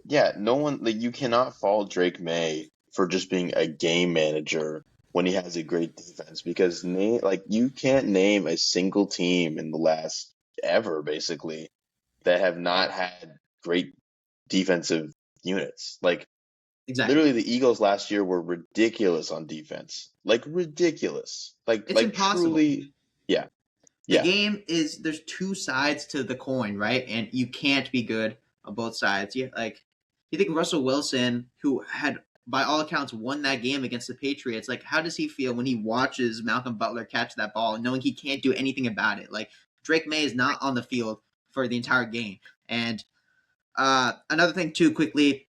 Yeah, no one like you cannot fault Drake May for just being a game manager when he has a great defense because you can't name a single team in the last ever basically that have not had great defensive units. Like Exactly. literally the Eagles last year were ridiculous on defense. Like ridiculous. It's Like impossible. truly yeah. The Yeah. game is there's two sides to the coin, right? And you can't be good on both sides. You think Russell Wilson, who had by all accounts won that game against the Patriots, like how does he feel when he watches Malcolm Butler catch that ball and knowing he can't do anything about it? Like Drake Maye is not on the field for the entire game. And another thing too, quickly,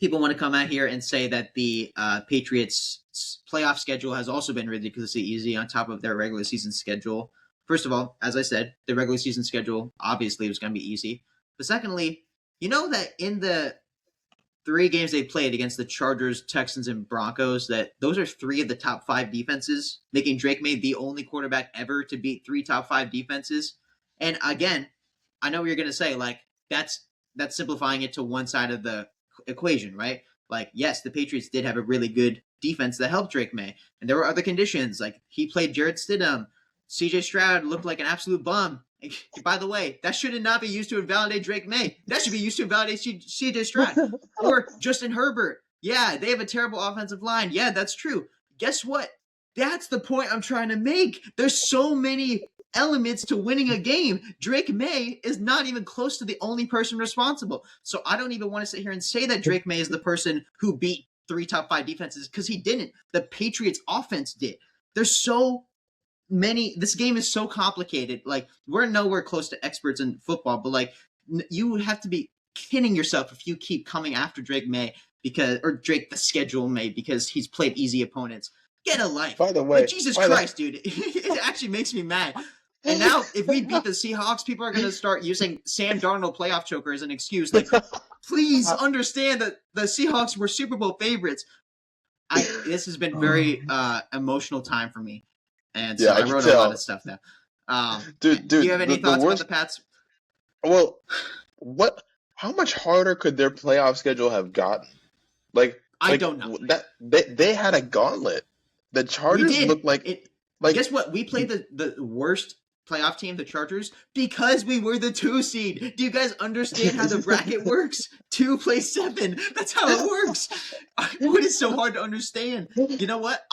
people want to come out here and say that the Patriots playoff schedule has also been ridiculously easy on top of their regular season schedule. First of all, as I said, the regular season schedule obviously was going to be easy. But secondly, you know that in the 3 games they played against the Chargers, Texans, and Broncos, that those are 3 of the top 5 defenses, making Drake Maye the only quarterback ever to beat 3 top 5 defenses. And again, I know what you're going to say, like that's simplifying it to one side of the equation, right? Like, yes, the Patriots did have a really good defense that helped Drake Maye, and there were other conditions. Like he played Jarrett Stidham, C.J. Stroud looked like an absolute bum. By the way, that should not be used to invalidate Drake Maye. That should be used to invalidate C.J. Stroud or Justin Herbert. Yeah, they have a terrible offensive line. Yeah, that's true. Guess what? That's the point I'm trying to make. There's so many elements to winning a game. Drake Maye is not even close to the only person responsible. So I don't even want to sit here and say that Drake Maye is the person who beat 3 top 5 defenses because he didn't. The Patriots offense did. There's so many. This game is so complicated. Like we're nowhere close to experts in football, but like you would have to be kidding yourself if you keep coming after Drake Maye or Drake the schedule Maye because he's played easy opponents. Get a life. By the way, like Jesus Christ, dude. It actually makes me mad. And now, if we beat the Seahawks, people are going to start using Sam Darnold playoff choker as an excuse. Like, please understand that the Seahawks were Super Bowl favorites. This has been very emotional time for me, and so I wrote a lot of stuff down. Dude, do you have any thoughts about the Pats? Well, how much harder could their playoff schedule have gotten? I don't know. That they had a gauntlet. The Chargers looked like guess what? We played the worst playoff team, the Chargers, because we were the 2 seed. Do you guys understand how the bracket works? 2 plays 7. That's how it works. What is so hard to understand? You know what?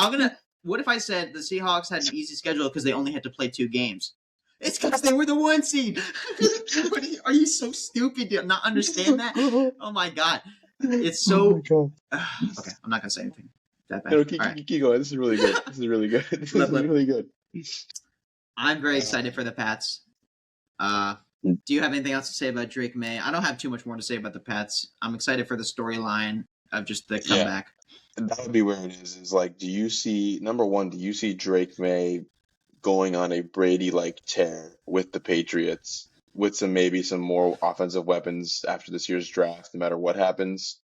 What if I said the Seahawks had an easy schedule because they only had to play 2 games? It's because they were the 1 seed. Are you so stupid to not understand that? Oh my god. It's so okay, I'm not gonna say anything that bad. No, keep going. This is really good. This is really good. This is really good. I'm very excited for the Pats. Do you have anything else to say about Drake Maye? I don't have too much more to say about the Pats. I'm excited for the storyline of just the comeback. That would be where it is. Is like, do you see Drake Maye going on a Brady-like tear with the Patriots with maybe some more offensive weapons after this year's draft, no matter what happens?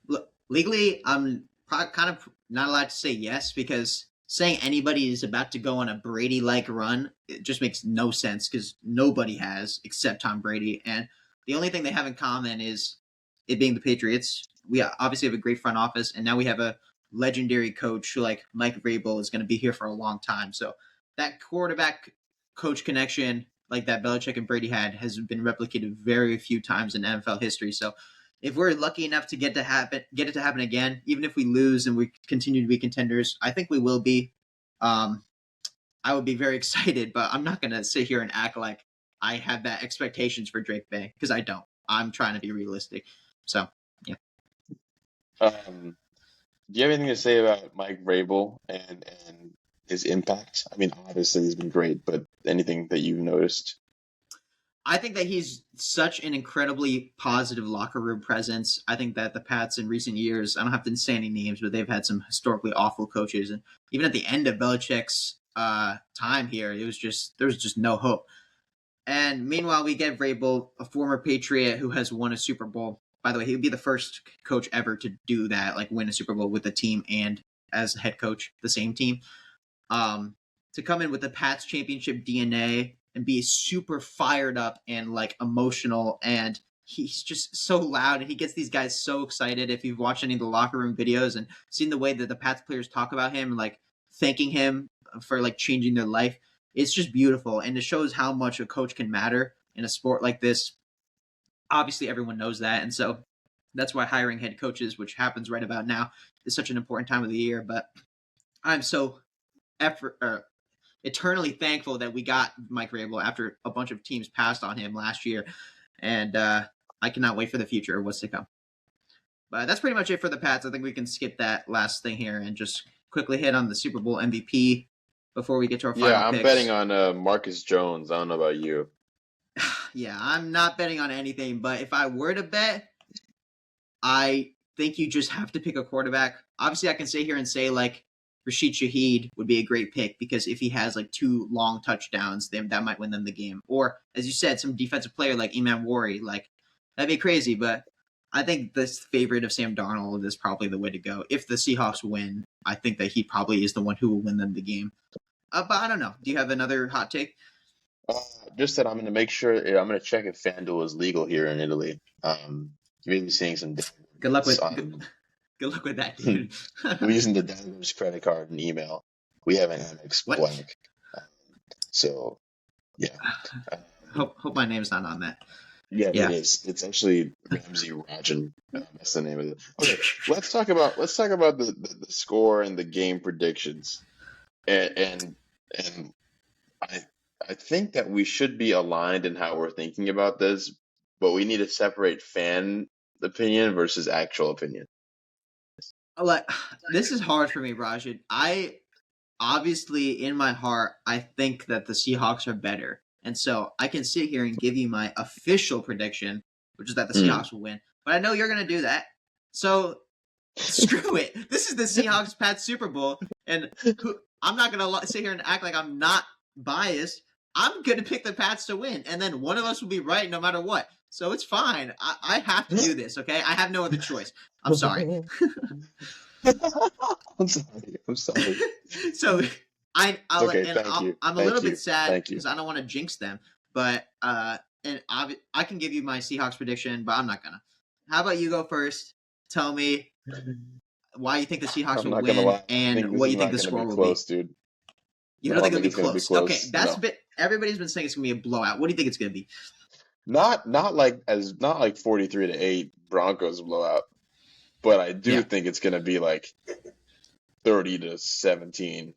Look, legally, I'm kind of not allowed to say yes because saying anybody is about to go on a Brady-like run, it just makes no sense because nobody has except Tom Brady. And the only thing they have in common is it being the Patriots. We obviously have a great front office, and now we have a legendary coach who, like Mike Vrabel, is going to be here for a long time. So that quarterback-coach connection, like that Belichick and Brady had, has been replicated very few times in NFL history. So if we're lucky enough to get it to happen again, even if we lose and we continue to be contenders, I think we will be. I would be very excited, but I'm not going to sit here and act like I have that expectations for Drake Maye because I don't. I'm trying to be realistic. So, yeah. Do you have anything to say about Mike Vrabel and his impact? I mean, obviously he's been great, but anything that you've noticed? I think that he's such an incredibly positive locker room presence. I think that the Pats in recent years, I don't have to say any names, but they've had some historically awful coaches. And even at the end of Belichick's time here, there was just no hope. And meanwhile, we get Vrabel, a former Patriot who has won a Super Bowl. By the way, he would be the first coach ever to do that, like win a Super Bowl with the team and as head coach, the same team. To come in with the Pats championship DNA and be super fired up and like emotional. And he's just so loud, and he gets these guys so excited. If you've watched any of the locker room videos and seen the way that the Pats players talk about him, like thanking him for like changing their life, it's just beautiful, and it shows how much a coach can matter in a sport like this. Obviously, everyone knows that, and so that's why hiring head coaches, which happens right about now, is such an important time of the year. But I'm so eternally thankful that we got Mike Vrabel after a bunch of teams passed on him last year, and I cannot wait for the future of what's to come. But that's pretty much it for the Pats. I think we can skip that last thing here and just quickly hit on the Super Bowl MVP before we get to our final Yeah, I'm picks. betting on Marcus Jones. I don't know about you. Yeah, I'm not betting on anything, but if I were to bet, I think you just have to pick a quarterback. Obviously, I can sit here and say, like, Rashid Shaheed would be a great pick because if he has, like, 2 long touchdowns, then that might win them the game. Or, as you said, some defensive player like Iman Wari, like, that'd be crazy, but I think this favorite of Sam Darnold is probably the way to go. If the Seahawks win, I think that he probably is the one who will win them the game. But I don't know. Do you have another hot take? Just that I'm going to make sure I'm going to check if FanDuel is legal here in Italy. You may be seeing some Good luck with on, good luck with that, dude. we're using the Dagger's credit card and email. We have an Amex What? blank. So, yeah. Hope my name's not on that. Yeah, Yeah. it is. It's actually Ramsey Rajan. That's the name of it. Okay, let's talk about the score and the game predictions. And I think that we should be aligned in how we're thinking about this, but we need to separate fan opinion versus actual opinion. Like, this is hard for me, Rajan. I obviously, in my heart, I think that the Seahawks are better. And so I can sit here and give you my official prediction, which is that the Seahawks will win. But I know you're going to do that. So screw it. This is the Seahawks Pats Super Bowl. And I'm not going to sit here and act like I'm not biased. I'm going to pick the Pats to win. And then one of us will be right no matter what. So it's fine. I have to do this, okay? I have no other choice. I'm sorry. I'm sorry. So I'm a little bit sad Thank you. because I don't want to jinx them, but I can give you my Seahawks prediction, but I'm not gonna. How about you go first? Tell me why you think the Seahawks will win and what you think the score will be. Dude. You don't think it'll be close? Okay, everybody's been saying it's gonna be a blowout. What do you think it's gonna be? Not like 43-8 Broncos blowout, but I do think it's gonna be like 30-17.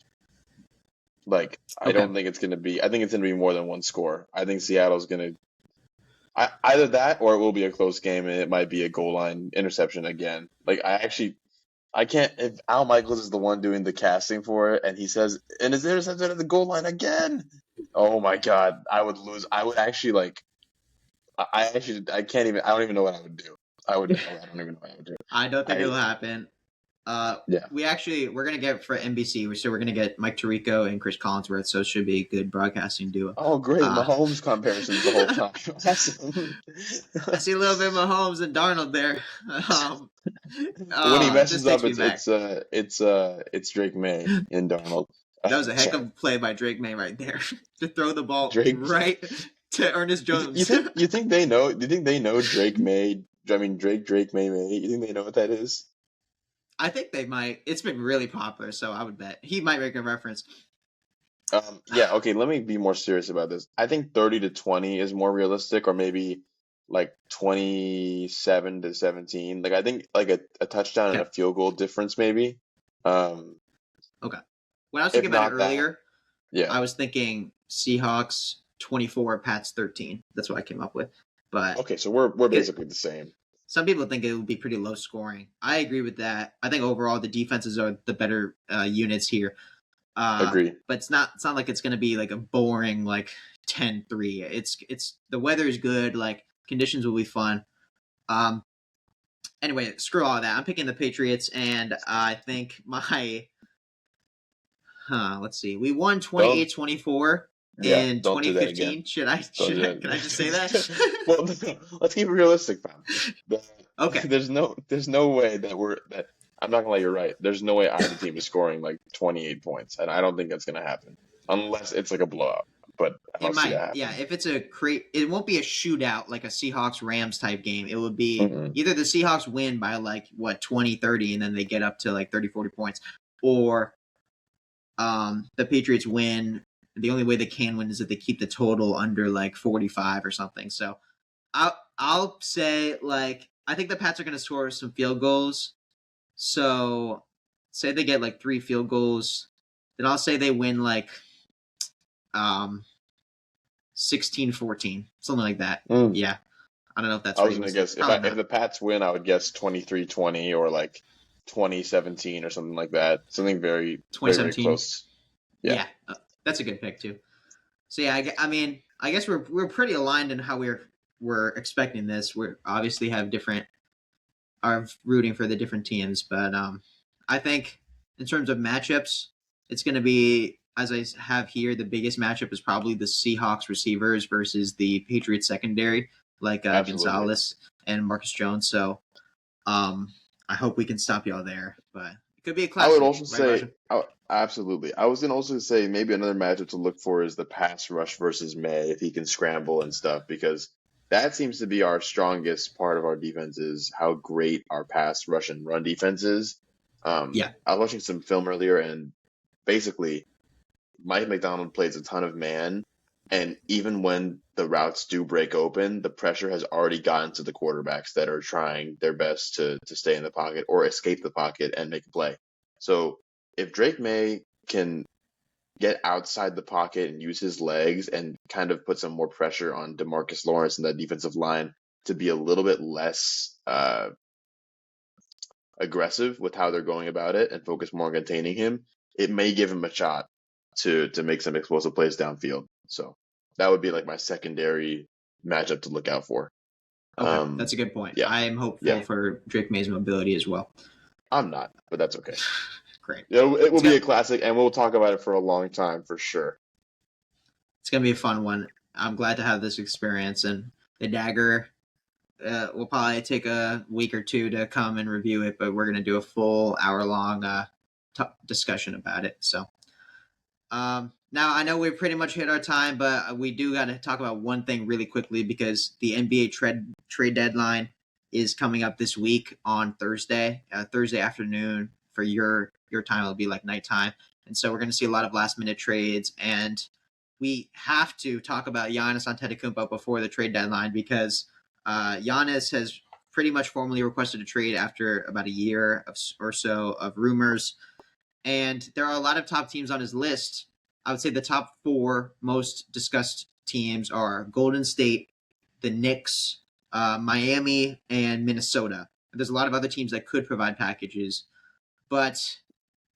Like, I don't think it's going to be – I think it's going to be more than one score. I think Seattle's going to – either that or it will be a close game and it might be a goal line interception again. Like, I can't – if Al Michaels is the one doing the casting for it and he says – and it's intercepted at the goal line again, oh, my God, I would lose. I would actually, like – I can't even – I don't even know what I would do. I don't even know what I would do. I don't think it'll happen. We're gonna get for NBC. So we're gonna get Mike Tirico and Chris Collinsworth. So it should be a good broadcasting duo. Oh, great! Mahomes comparisons the whole time. Awesome. I see a little bit of Mahomes and Darnold there. When he messes up, it's Drake Maye and Darnold. That was a heck of a play by Drake Maye right there to throw the ball right to Ernest Jones. You think they know? Do you think they know Drake Maye? I mean Drake Maye. You think they know what that is? I think they might. It's been really popular, so I would bet he might make a reference. Yeah. Okay. Let me be more serious about this. I think 30-20 is more realistic, or maybe like 27-17. Like I think like a touchdown and a field goal difference, maybe. Okay. When I was thinking about it earlier, I was thinking Seahawks 24, Pats 13. That's what I came up with. But okay, so we're basically the same. Some people think it would be pretty low scoring. I agree with that. I think overall the defenses are the better units here. Agree. But it's not like it's going to be like a boring like 10-3. It's the weather is good. Like conditions will be fun. Anyway, screw all that. I'm picking the Patriots, and I think let's see. We won 28-24. In 2015, can I just say that? Well, let's keep it realistic, fam. Okay. There's no way that I'm not gonna let you right. There's no way either team is scoring like 28 points, and I don't think that's gonna happen unless it's like a blowout. But It don't see might, that yeah. happening. If it's it won't be a shootout like a Seahawks Rams type game. It would be Mm-mm. either the Seahawks win by like 20, 30, and then they get up to like 30, 40 points, or the Patriots win. The only way they can win is if they keep the total under like 45 or something. So I'll say like I think the Pats are going to score some field goals. So say they get like 3 field goals, then I'll say they win like um 16-14, something like that. Mm. Yeah. I don't know if that's I was gonna realistic. guess Probably if not. the Pats win, I would guess 23-20 or like 2017 or something like that. Something very, very, very 2017. close. Yeah. Yeah. That's a good pick too. So yeah, I mean, I guess we're pretty aligned in how we're expecting this. We obviously have different are rooting for the different teams, but I think in terms of matchups, it's going to be as I have here. The biggest matchup is probably the Seahawks receivers versus the Patriots secondary, like Absolutely. Gonzalez and Marcus Jones. So I hope we can stop y'all there, but it could be a I would classic, also right, say, Rajan? absolutely. I was gonna also say maybe another matchup to look for is the pass rush versus May if he can scramble and stuff because that seems to be our strongest part of our defense is how great our pass rush and run defense is. Yeah, I was watching some film earlier and basically Mike McDonald plays a ton of man, and even when the routes do break open, the pressure has already gotten to the quarterbacks that are trying their best to stay in the pocket or escape the pocket and make a play. So if Drake May can get outside the pocket and use his legs and kind of put some more pressure on DeMarcus Lawrence and that defensive line to be a little bit less aggressive with how they're going about it and focus more on containing him, it may give him a shot to make some explosive plays downfield. So that would be like my secondary matchup to look out for. okay, that's a good point. Yeah, I am hopeful yeah. for Drake May's mobility as well. I'm not, but that's okay. Great. It will It's be gonna a classic, and we'll talk about it for a long time for sure. it's gonna be a fun one. I'm glad to have this experience, and the Dagger we'll probably take a week or two to come and review it, but we're going to do a full hour-long discussion about it. So now I know we've pretty much hit our time, but we do got to talk about one thing really quickly because the NBA trade deadline is coming up this week on Thursday, Thursday afternoon for your time. It'll be like nighttime, and so we're going to see a lot of last-minute trades, and we have to talk about Giannis Antetokounmpo before the trade deadline because Giannis has pretty much formally requested a trade after about a year or so of rumors. And there are a lot of top teams on his list. I would say the top 4 most discussed teams are Golden State, the Knicks, Miami, and Minnesota. There's a lot of other teams that could provide packages. But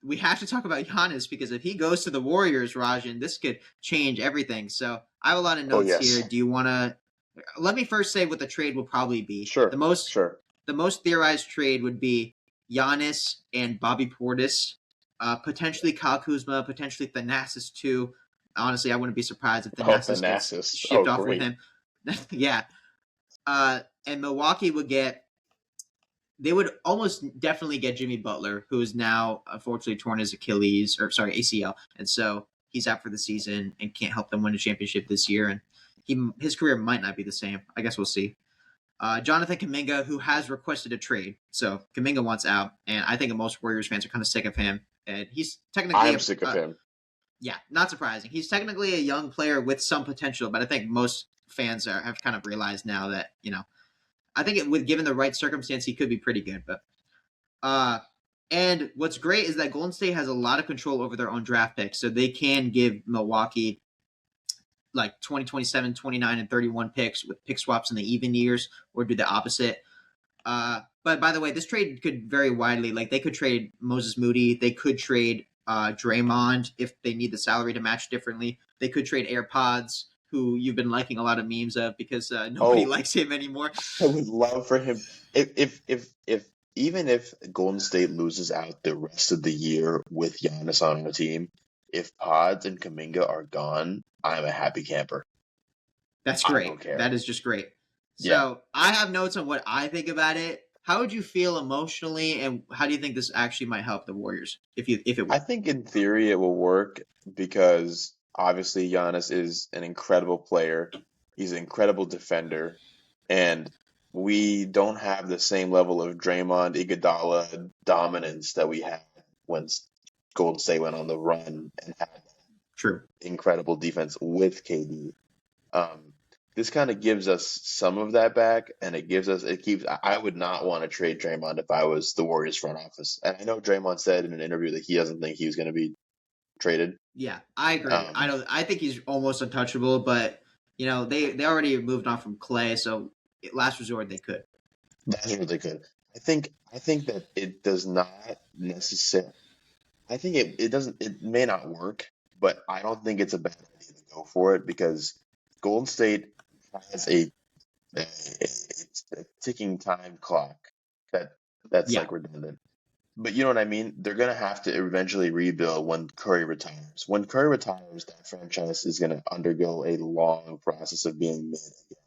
we have to talk about Giannis because if he goes to the Warriors, Rajan, this could change everything. So I have a lot of Oh notes here. yes, Do you want to let me first say what the trade will probably be. sure, sure. The most theorized trade would be Giannis and Bobby Portis, potentially Kyle Kuzma, potentially Thanasis too. Honestly, I wouldn't be surprised if Oh, Thanasis gets Thanasis. Oh, shipped off with great. him. Yeah. And Milwaukee would get they would almost definitely get Jimmy Butler, who is now unfortunately torn his Achilles or sorry ACL, and so he's out for the season and can't help them win a championship this year. And his career might not be the same. I guess we'll see. Jonathan Kuminga, who has requested a trade, so Kuminga wants out, and I think most Warriors fans are kind of sick of him. And he's technically I'm sick of him. yeah, not surprising. He's technically a young player with some potential, but I think most fans have kind of realized now that I think with given the right circumstance, he could be pretty good. But and what's great is that Golden State has a lot of control over their own draft picks, so they can give Milwaukee like 20, 27, 29, and 31 picks with pick swaps in the even years, or do the opposite. But by the way, this trade could vary widely. Like they could trade Moses Moody, they could trade Draymond if they need the salary to match differently. They could trade AirPods, who you've been liking a lot of memes of because nobody Oh, likes him anymore. I would love for him if even if Golden State loses out the rest of the year with Giannis on the team, if Pods and Kaminga are gone, I'm a happy camper. That's I great. don't care. That is just great. Yeah. So I have notes on what I think about it. How would you feel emotionally, and how do you think this actually might help the Warriors if it I would? think in theory it will work because Obviously, Giannis is an incredible player. He's an incredible defender, and we don't have the same level of Draymond Iguodala dominance that we had when Golden State went on the run and had True. incredible defense with KD. Um, this kind of gives us some of that back, and it keeps. I would not want to trade Draymond if I was the Warriors front office. And I know Draymond said in an interview that he doesn't think he was going to be traded. Yeah, I agree. I Um, don't. I think he's almost untouchable, but they already moved on from Clay, so last resort they could. that's really good. I think that it does not necessarily. I think it doesn't. It may not work, but I don't think it's a bad idea to go for it because Golden State has it's a ticking time clock that that's Yeah, like redundant. But you know what I mean? They're gonna have to eventually rebuild when Curry retires. When Curry retires, that franchise is gonna undergo a long process of being mid again.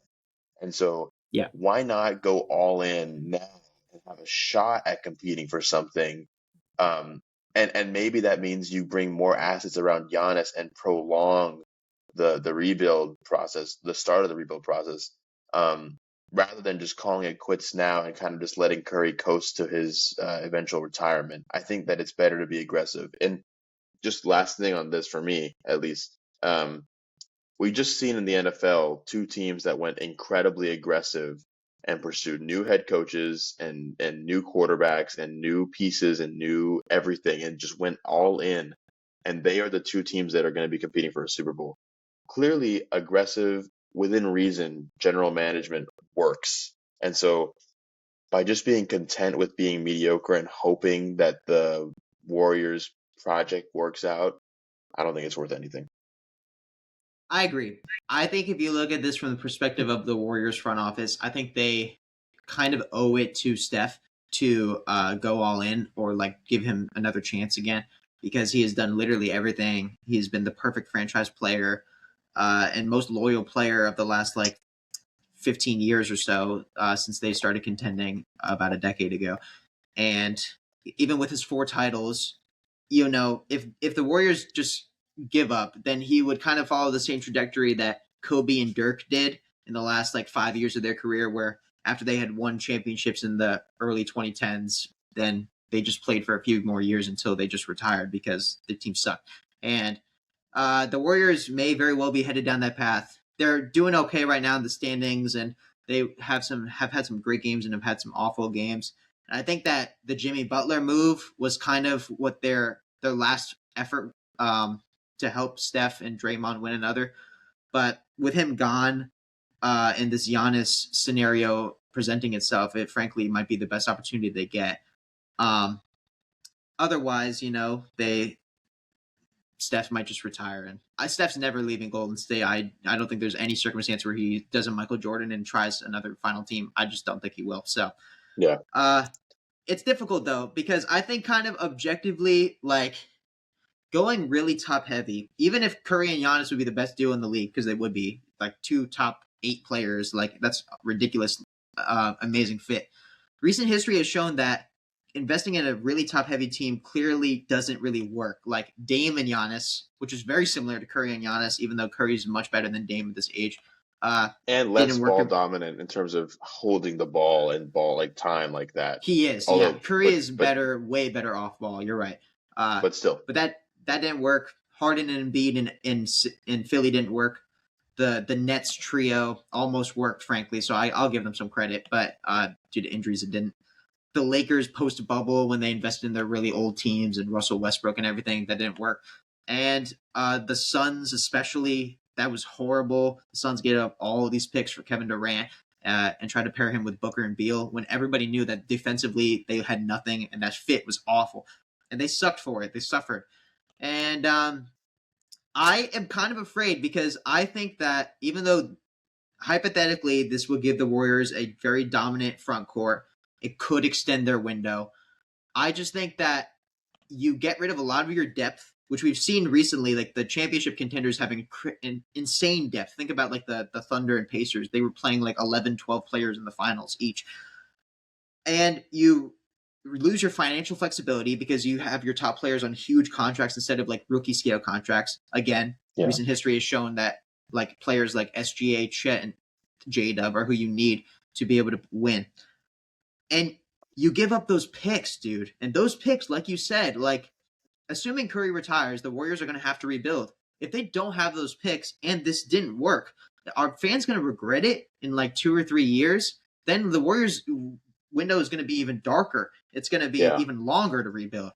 And so yeah. why not go all in now and have a shot at competing for something? Um, and maybe that means you bring more assets around Giannis and prolong the rebuild process, the start of the rebuild process, um, rather than just calling it quits now and kind of just letting Curry coast to his eventual retirement. I think that it's better to be aggressive. And just last thing on this for me, at least, we just seen in the NFL two teams that went incredibly aggressive and pursued new head coaches and new quarterbacks and new pieces and new everything and just went all in. And they are the two teams that are going to be competing for a Super Bowl. Clearly, aggressive, within reason, general management works. And so, by just being content with being mediocre and hoping that the Warriors project works out, I don't think it's worth anything. I agree. I think if you look at this from the perspective of the Warriors front office, I think they kind of owe it to Steph to go all in or like give him another chance again because he has done literally everything. He has been the perfect franchise player and most loyal player of the last like 15 years or so since they started contending about a decade ago. And even with his 4 titles, if the Warriors just give up, then he would kind of follow the same trajectory that Kobe and Dirk did in the last like 5 years of their career, where after they had won championships in the early 2010s, then they just played for a few more years until they just retired because the team sucked. And the Warriors may very well be headed down that path. They're doing okay right now in the standings, and they have had some great games and have had some awful games. And I think that the Jimmy Butler move was kind of what their last effort to help Steph and Draymond win another. But with him gone and this Giannis scenario presenting itself, it frankly might be the best opportunity they get. Um, Otherwise, they Steph might just retire, and Steph's never leaving Golden State. I don't think there's any circumstance where he does a Michael Jordan and tries another final team. I just don't think he will. So, Yeah. uh, it's difficult though because I think kind of objectively, like going really top heavy, even if Curry and Giannis would be the best duo in the league because they would be like 2 top 8 players, like that's ridiculous, amazing fit. Recent history has shown that investing in a really top heavy team clearly doesn't really work. Like Dame and Giannis, which is very similar to Curry and Giannis, even though Curry is much better than Dame at this age, And less didn't work. ball dominant in terms of holding the ball and ball like time like that. He is, yeah. Although, Curry is better, way better off ball. You're right. but still, But that didn't work. Harden and Embiid in Philly didn't work. The Nets trio almost worked, frankly. So I'll give them some credit, but due to injuries, it didn't. The Lakers post bubble when they invested in their really old teams and Russell Westbrook and everything, that didn't work. And the Suns, especially, that was horrible. The Suns get up all of these picks for Kevin Durant and try to pair him with Booker and Beal when everybody knew that defensively they had nothing and that fit was awful. And they sucked for it. They suffered. And I am kind of afraid because I think that even though hypothetically this would give the Warriors a very dominant front court, it could extend their window. I just think that you get rid of a lot of your depth, which we've seen recently, like the championship contenders having insane depth. Think about like the Thunder and Pacers. They were playing like 11, 12 players in the finals each. And you lose your financial flexibility because you have your top players on huge contracts instead of like rookie scale contracts. Again, Yeah. recent history has shown that like players like SGA, Chet, and J-Dub are who you need to be able to win. And you give up those picks, dude. And those picks, like you said, like assuming Curry retires, the Warriors are going to have to rebuild. If they don't have those picks and this didn't work, are fans going to regret it in like 2 or 3 years? Then the Warriors window is going to be even darker. It's going to be Yeah. even longer to rebuild.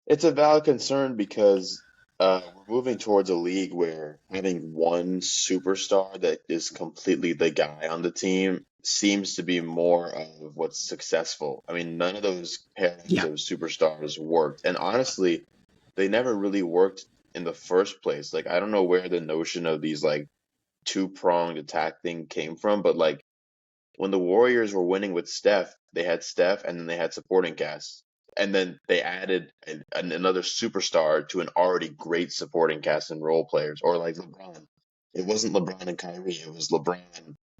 It's a valid concern because we're moving towards a league where having one superstar that is completely the guy on the team seems to be more of what's successful. I mean, none of those pairings Yeah. of superstars worked. And honestly, they never really worked in the first place. Like, I don't know where the notion of these like two-pronged attack thing came from, but like when the Warriors were winning with Steph, they had Steph and then they had supporting cast. And then they added another superstar to an already great supporting cast and role players, or like LeBron. It wasn't LeBron and Kyrie, it was LeBron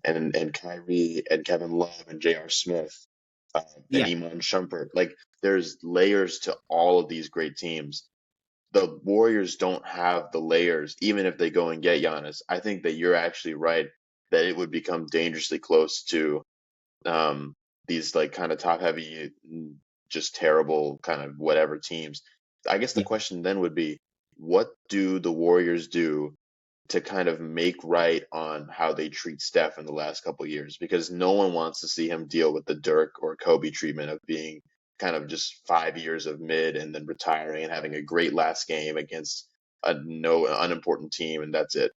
and Kyrie and Kevin Love and J.R. Smith and Yeah. Iman Shumpert. Like, there's layers to all of these great teams. The Warriors don't have the layers, even if they go and get Giannis. I think that you're actually right that it would become dangerously close to um, these like kind of top heavy, just terrible kind of whatever teams. I guess the Yeah. question then would be, what do the Warriors do to kind of make right on how they treat Steph in the last couple of years? Because no one wants to see him deal with the Dirk or Kobe treatment of being kind of just 5 years of mid and then retiring and having a great last game against a no unimportant team and that's it.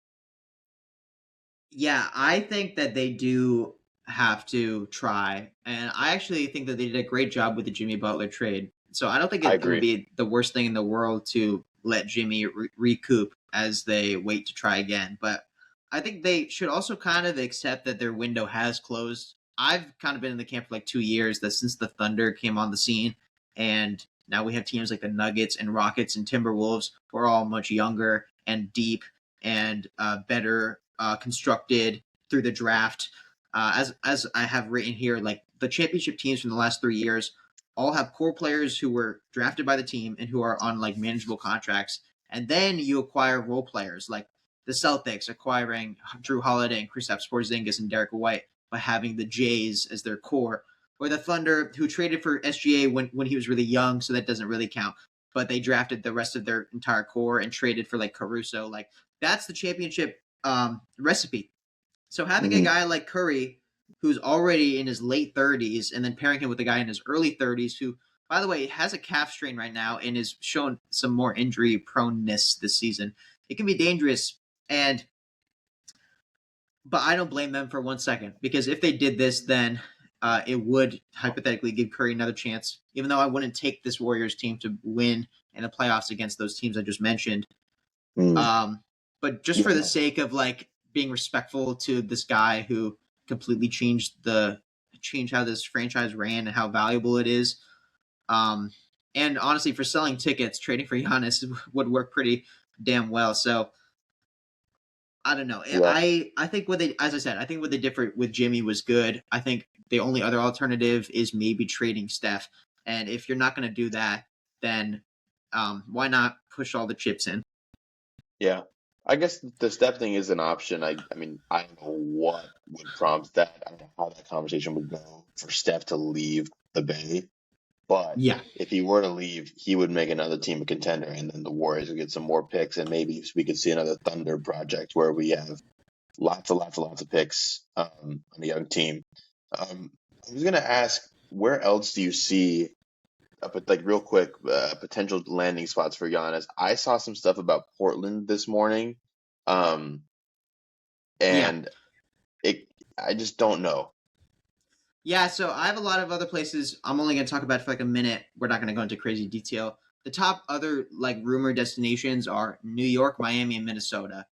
Yeah, I think that they do have to try. And I actually think that they did a great job with the Jimmy Butler trade. So I don't think I it would agree. be the worst thing in the world to let Jimmy recoup as they wait to try again. But I think they should also kind of accept that their window has closed. I've kind of been in the camp for like 2 years that since the Thunder came on the scene, and now we have teams like the Nuggets and Rockets and Timberwolves who are all much younger and deep and better constructed through the draft. As I have written here, like the championship teams from the last 3 years all have core players who were drafted by the team and who are on like manageable contracts. And then you acquire role players like the Celtics acquiring Drew Holiday and Kristaps Porzingis and Derek White by having the Jays as their core, or the Thunder who traded for SGA when he was really young, so that doesn't really count. But they drafted the rest of their entire core and traded for like Caruso. Like that's the championship recipe. So having a Hmm. guy like Curry, who's already in his late 30s, and then pairing him with a guy in his early 30s, who, by the way, has a calf strain right now and is shown some more injury proneness this season, it can be dangerous. And but I don't blame them for 1 second because if they did this, then it would hypothetically give Curry another chance. Even though I wouldn't take this Warriors team to win in the playoffs against those teams I just mentioned, Hmm. um, but just for the Yeah. sake of like being respectful to this guy who completely changed how this franchise ran and how valuable it is. Um, and honestly, for selling tickets, trading for Giannis would work pretty damn well. So I don't know. Yeah. I think what they, as I said, I think what they did with Jimmy was good. I think the only other alternative is maybe trading Steph. And if you're not going to do that, then why not push all the chips in? Yeah. I guess the step thing is an option. I mean, I don't know what would prompt that. I don't know how that conversation would go for Steph to leave the Bay. But Yeah, if he were to leave, he would make another team a contender, and then the Warriors would get some more picks, and maybe we could see another Thunder project where we have lots of picks on a young team. I was gonna ask, where else do you see like real quick, potential landing spots for Giannis? I saw some stuff about Portland this morning, um, yeah. and it I just don't know. Yeah, so I have a lot of other places. I'm only going to talk about it for like a minute. We're not going to go into crazy detail. The top other like rumor destinations are New York, Miami, and Minnesota.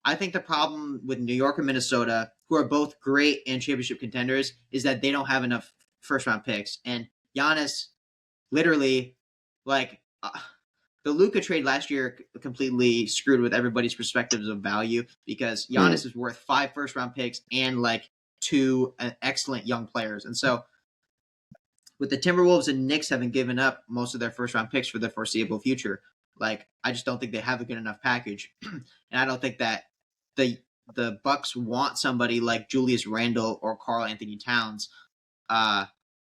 I think the problem with New York and Minnesota, who are both great and championship contenders, is that they don't have enough first round picks. And Giannis, literally, like the Luka trade last year completely screwed with everybody's perspectives of value because Hmm. Giannis is worth 5 first round picks and like two excellent young players. And so with the Timberwolves and Knicks having given up most of their first round picks for the foreseeable future, Like, I just don't think they have a good enough package, and I don't think that the Bucks want somebody like Julius Randle or Karl Anthony Towns,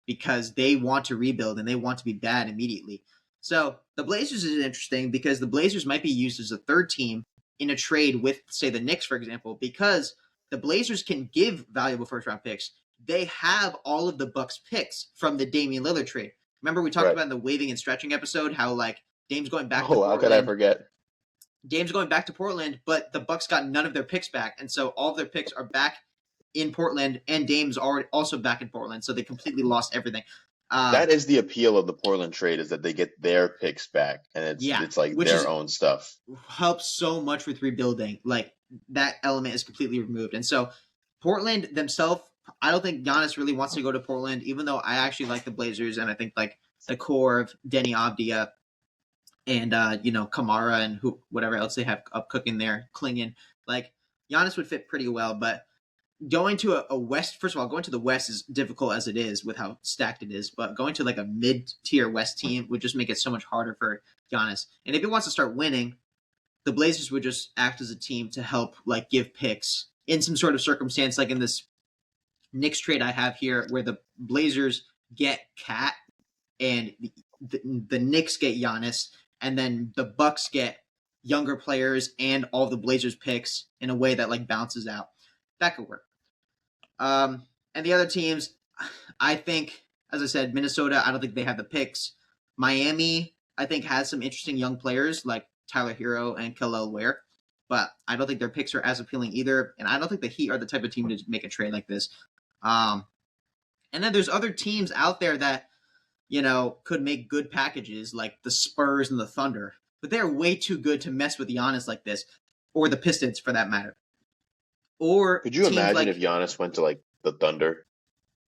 because they want to rebuild and they want to be bad immediately. So the Blazers is interesting because the Blazers might be used as a third team in a trade with, say, the Knicks, for example, because the Blazers can give valuable first round picks. They have all of the Bucks picks from the Damian Lillard trade. Remember we talked Right. about in the waving and stretching episode how like Dame's going back to Oh, how could I Portland. forget? Dame's going back to Portland, but the Bucks got none of their picks back, and so all of their picks are back in Portland, and Dame's already also back in Portland, so they completely lost everything. That is the appeal of the Portland trade, is that they get their picks back, and it's like which their own stuff. helps so much with rebuilding. Like, that element is completely removed, and so Portland themselves, I don't think Giannis really wants to go to Portland, even though I actually like the Blazers, and I think like the core of Denny Avdia and Kamara and whatever else they have up cooking there, Klingon, like Giannis would fit pretty well. But going to a West, first of all, going to the West is difficult as it is with how stacked it is. But going to like a mid-tier West team would just make it so much harder for Giannis. And if he wants to start winning, the Blazers would just act as a team to help like give picks in some sort of circumstance, like in this Knicks trade I have here, where the Blazers get Cat and the Knicks get Giannis, and then the Bucks get younger players and all the Blazers picks in a way that like bounces out. That could work. And the other teams, I think, as I said, Minnesota, I don't think they have the picks. Miami, I think, has some interesting young players like Tyler Hero and Kel'el Ware, but I don't think their picks are as appealing either. And I don't think the Heat are the type of team to make a trade like this. And then there's other teams out there that, could make good packages like the Spurs and the Thunder, but they're way too good to mess with Giannis like this, or the Pistons for that matter. Or could you imagine if Giannis went to like the Thunder?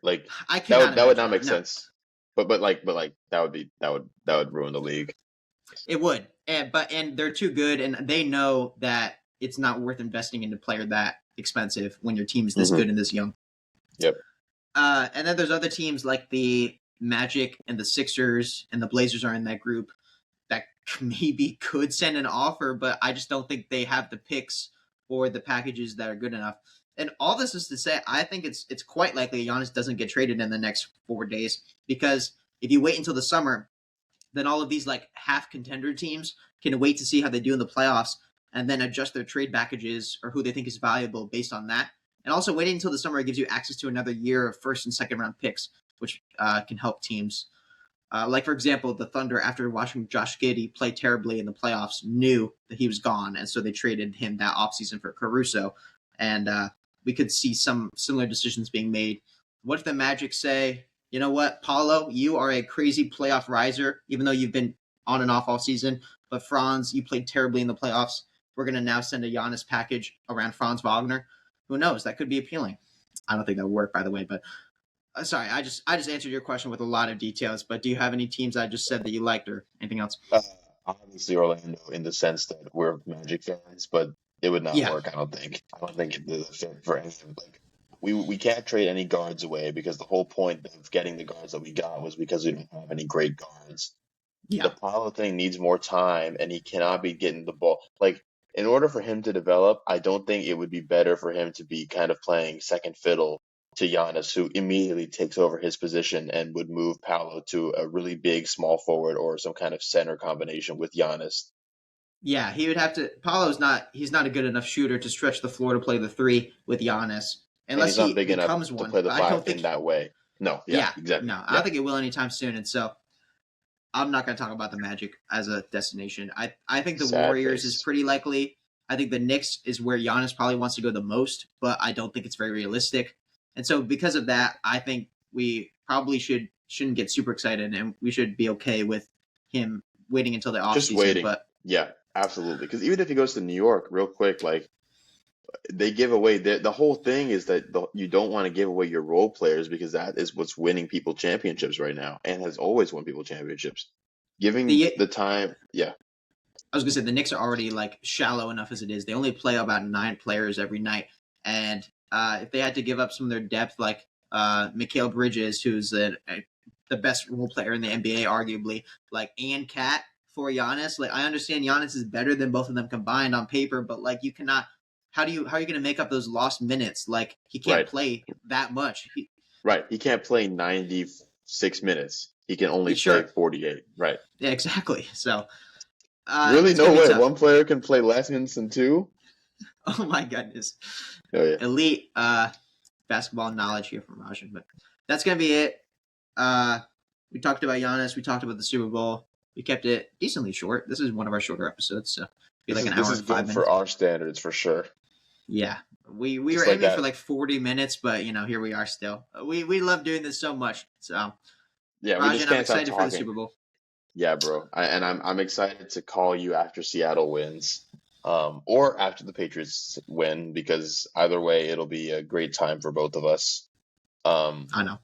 Like I cannot that would not imagine make that. sense. But that would ruin the league. It would, and they're too good, and they know that it's not worth investing into a player that expensive when your team is this good and this young. Yep. And then there's other teams like the Magic and the Sixers and the Blazers are in that group that maybe could send an offer, but I just don't think they have the picks or the packages that are good enough. And all this is to say, I think it's quite likely Giannis doesn't get traded in the next 4 days, because if you wait until the summer, then all of these like half contender teams can wait to see how they do in the playoffs and then adjust their trade packages or who they think is valuable based on that. And also waiting until the summer gives you access to another year of first and second round picks, which can help teams. Like, for example, the Thunder, after watching Josh Giddey play terribly in the playoffs, knew that he was gone, and so they traded him that offseason for Caruso. And we could see some similar decisions being made. What if the Magic say, you know what, Paulo, you are a crazy playoff riser, even though you've been on and off all season, but Franz, you played terribly in the playoffs. We're going to now send a Giannis package around Franz Wagner. Who knows? That could be appealing. I don't think that would work, by the way, but sorry, I just answered your question with a lot of details, but do you have any teams I just said that you liked or anything else? Obviously Orlando, in the sense that we're Magic fans, but it would not work. I don't think it's fit for anything. Like we can't trade any guards away, because the whole point of getting the guards that we got was because we don't have any great guards. Yeah. The Paulo thing needs more time, and he cannot be getting the ball. Like, in order for him to develop, I don't think it would be better for him to be kind of playing second fiddle to Giannis, who immediately takes over his position and would move Paolo to a really big small forward or some kind of center combination with Giannis. Yeah, he would have to. He's not a good enough shooter to stretch the floor to play the 3 with Giannis, unless he's not big becomes enough one. to play the 5 in think that way. No, exactly. No, I don't think it will anytime soon. And so I'm not going to talk about the Magic as a destination. I think the Warriors is pretty likely. I think the Knicks is where Giannis probably wants to go the most, but I don't think it's very realistic. And so because of that, I think we probably shouldn't get super excited, and we should be okay with him waiting until the offseason. Just waiting. But yeah, absolutely. Because even if he goes to New York real quick, like, they give away the whole thing is that you don't want to give away your role players, because that is what's winning people championships right now, and has always won people championships. Giving the time, yeah. I was gonna say the Knicks are already like shallow enough as it is. They only play about 9 players every night, and if they had to give up some of their depth, like Mikal Bridges, who's the best role player in the NBA, arguably, like, and Cat for Giannis. Like, I understand Giannis is better than both of them combined on paper, but like, you cannot. How are you going to make up those lost minutes? Like, he can't Right. play that much. Right. He can't play 96 minutes. He can only play Sure. 48. Right. Yeah, exactly. So, Really? it's gonna No be way. tough. One player can play less minutes than two? Oh my goodness. Oh, yeah. Elite basketball knowledge here from Rajan. But that's gonna be it. We talked about Giannis. We talked about the Super Bowl. We kept it decently short. This is one of our shorter episodes, so be like an This hour is and 5 good for minutes. our standards for sure. Yeah, we Just were like aiming that. for like 40 minutes, but here we are still. We love doing this so much. So Yeah, we just Rajan, I'm can't stop excited for the talking. Super Bowl. Yeah, bro. I'm excited to call you after Seattle wins, or after the Patriots win, because either way, it'll be a great time for both of us. I know.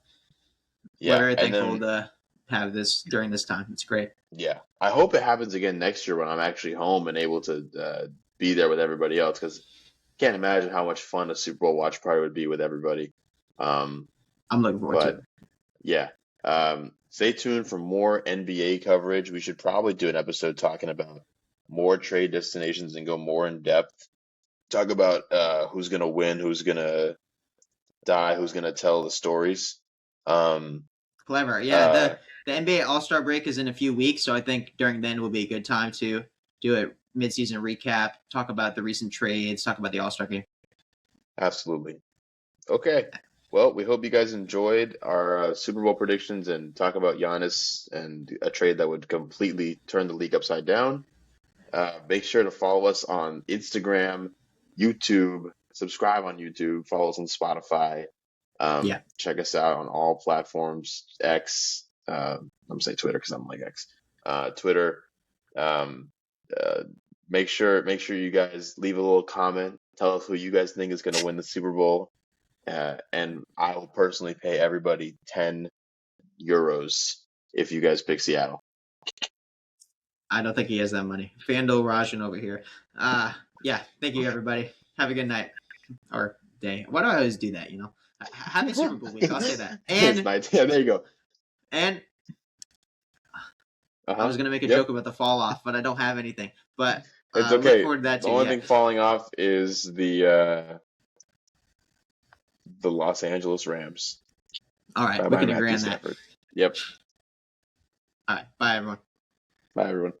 We're Yeah, very and thankful then to have this during this time. It's great. yeah, I hope it happens again next year when I'm actually home and able to be there with everybody else, because can't imagine how much fun a Super Bowl watch party would be with everybody. Um, I'm looking forward to but it. yeah, stay tuned for more NBA coverage. We should probably do an episode talking about more trade destinations and go more in depth. Talk about who's gonna win, who's gonna die, who's gonna tell the stories. Um, Clever. Yeah, uh, the NBA All-Star break is in a few weeks, so I think during then will be a good time to do a midseason recap, talk about the recent trades, talk about the All-Star game. Absolutely. Okay. Well, we hope you guys enjoyed our Super Bowl predictions and talk about Giannis and a trade that would completely turn the league upside down. Make sure to follow us on Instagram, YouTube, subscribe on YouTube, follow us on Spotify. Yeah. Check us out on all platforms, X, I'm gonna say Twitter because I'm like X, Twitter. Um, uh, make sure you guys leave a little comment. Tell us who you guys think is going to win the Super Bowl, and I will personally pay everybody €10 if you guys pick Seattle. I don't think he has that money. Fandom Rajan over here. Yeah. Thank you, everybody. Have a good night or day. Why do I always do that? Happy Super Bowl week. I'll say that. It's nice. Yeah, there you go. And I was gonna make a Yep. joke about the fall off, but I don't have anything. But It's look okay. forward to that The too. only Yeah. thing falling off is the Los Angeles Rams. All right, By we my can agree Matthew on that. Stafford. Yep. All right, bye everyone. Bye, everyone.